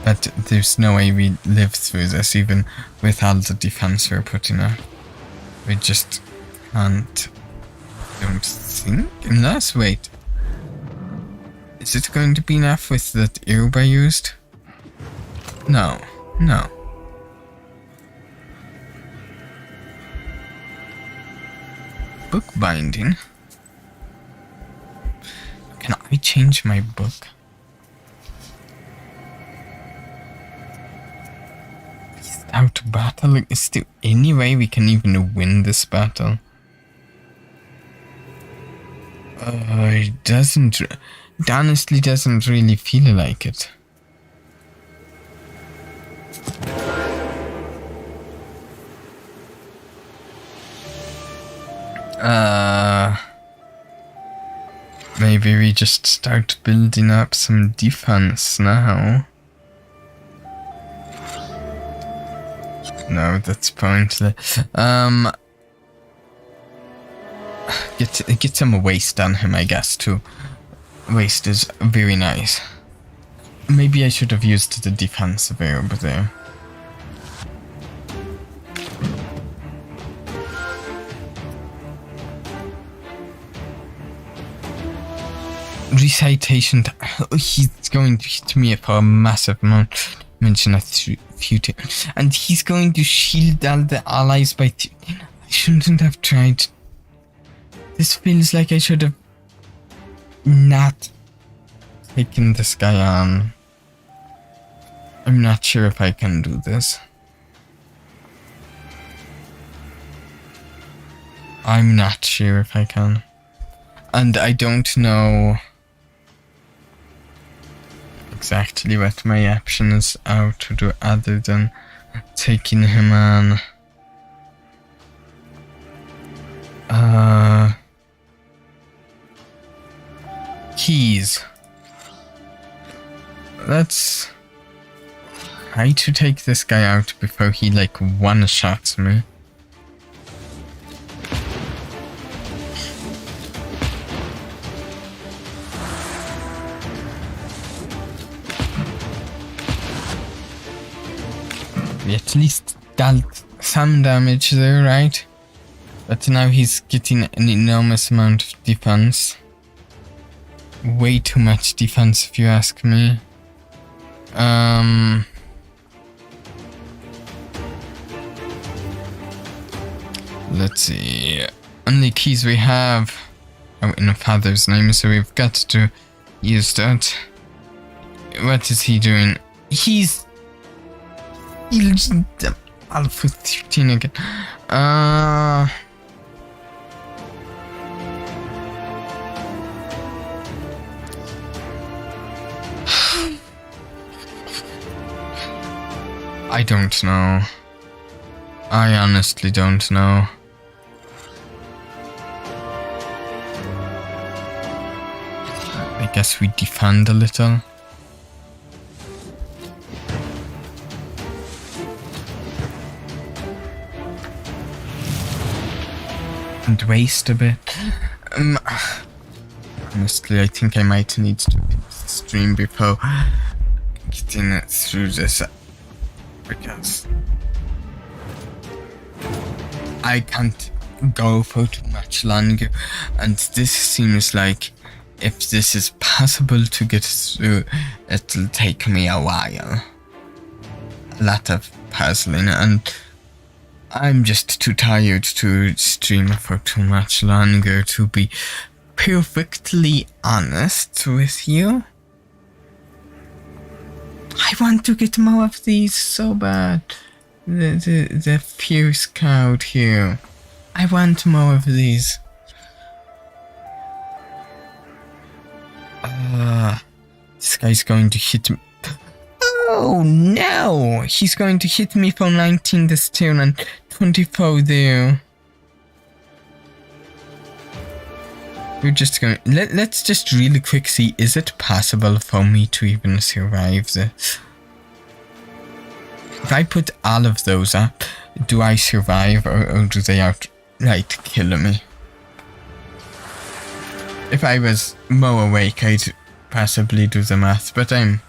A: But there's no way we live through this, even with all the defense we're putting up. We just can't. Don't think? Unless, wait. Is it going to be enough with that herb I used? No. No. Bookbinding? Can I change my book? Without battle? Is there any way we can even win this battle? It doesn't... It honestly doesn't really feel like it. Maybe we just start building up some defense now. No, that's pointless. Get some waste on him, I guess, too. Waste is very nice. Maybe I should have used the defensive herb there. recitation. He's going to hit me for a massive amount. Mention a few times. And he's going to shield all the allies by... I shouldn't have tried. This feels like I should have not taken this guy on. I'm not sure if I can do this. I'm not sure if I can. And I don't know exactly what my option is out to do other than taking him on. Keys. Let's try to take this guy out before he like one-shots me. We at least dealt some damage there, right? But now he's getting an enormous amount of defense. Way too much defense if you ask me. Let's see. Only keys we have are in a father's name, so we've got to use that. What is he doing? He's Alpha 13 again. I don't know. I honestly don't know. I guess we defend a little. And waste a bit. Honestly, I think I might need to stream before getting through this, because I can't go for too much longer, and this seems like if this is possible to get through, it'll take me a while. A lot of puzzling, and I'm just too tired to stream for too much longer, to be perfectly honest with you. I want to get more of these so bad. The fierce crowd here. I want more of these. This guy's going to hit me. Oh no! He's going to hit me for 19 this turn and 24 there. We're just going. Let's just really quick see. Is it possible for me to even survive this? If I put all of those up, do I survive, or do they outright kill me? If I was more awake, I'd possibly do the math, but I'm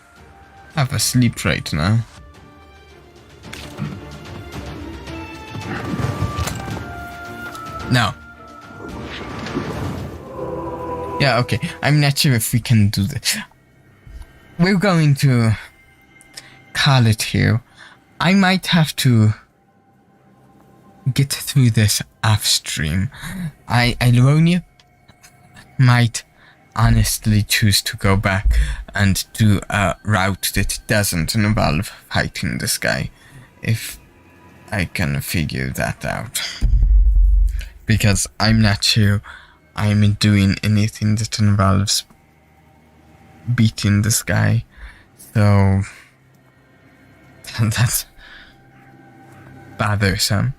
A: half asleep right now. No. Yeah, okay. I'm not sure if we can do this. We're going to call it here. I might have to get through this off stream. I might honestly choose to go back and do a route that doesn't involve fighting this guy, if I can figure that out. Because I'm not sure I'm doing anything that involves beating this guy. So that's bothersome.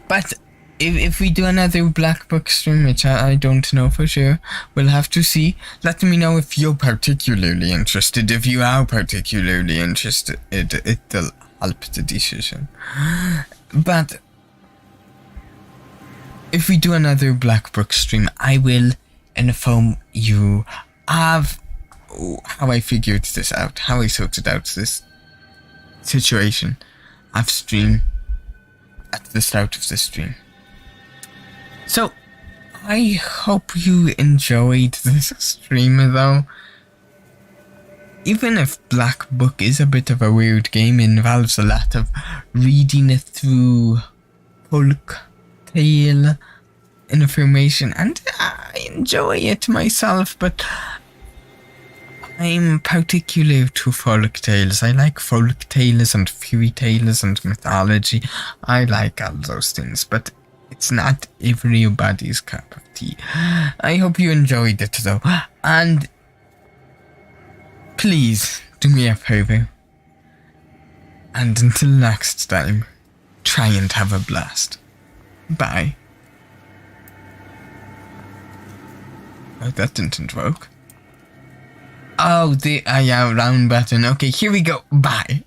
A: But if we do another Black Book stream, which I don't know for sure, we'll have to see. Let me know if you're particularly interested. If you are particularly interested, it'll help the decision. But if we do another Black Book stream, I will inform you of how I figured this out, how I sorted out this situation off stream at the start of the stream. So, I hope you enjoyed this stream though. Even if Black Book is a bit of a weird game, it involves a lot of reading it through folk tale information, and I enjoy it myself, but I'm particular to folk tales. I like folk tales and fairy tales and mythology. I like all those things, but it's not everybody's cup of tea. I hope you enjoyed it though, and please do me a favor, and until next time, try and have a blast. Bye. Oh, that didn't work. Oh, the round button. Okay, here we go. Bye.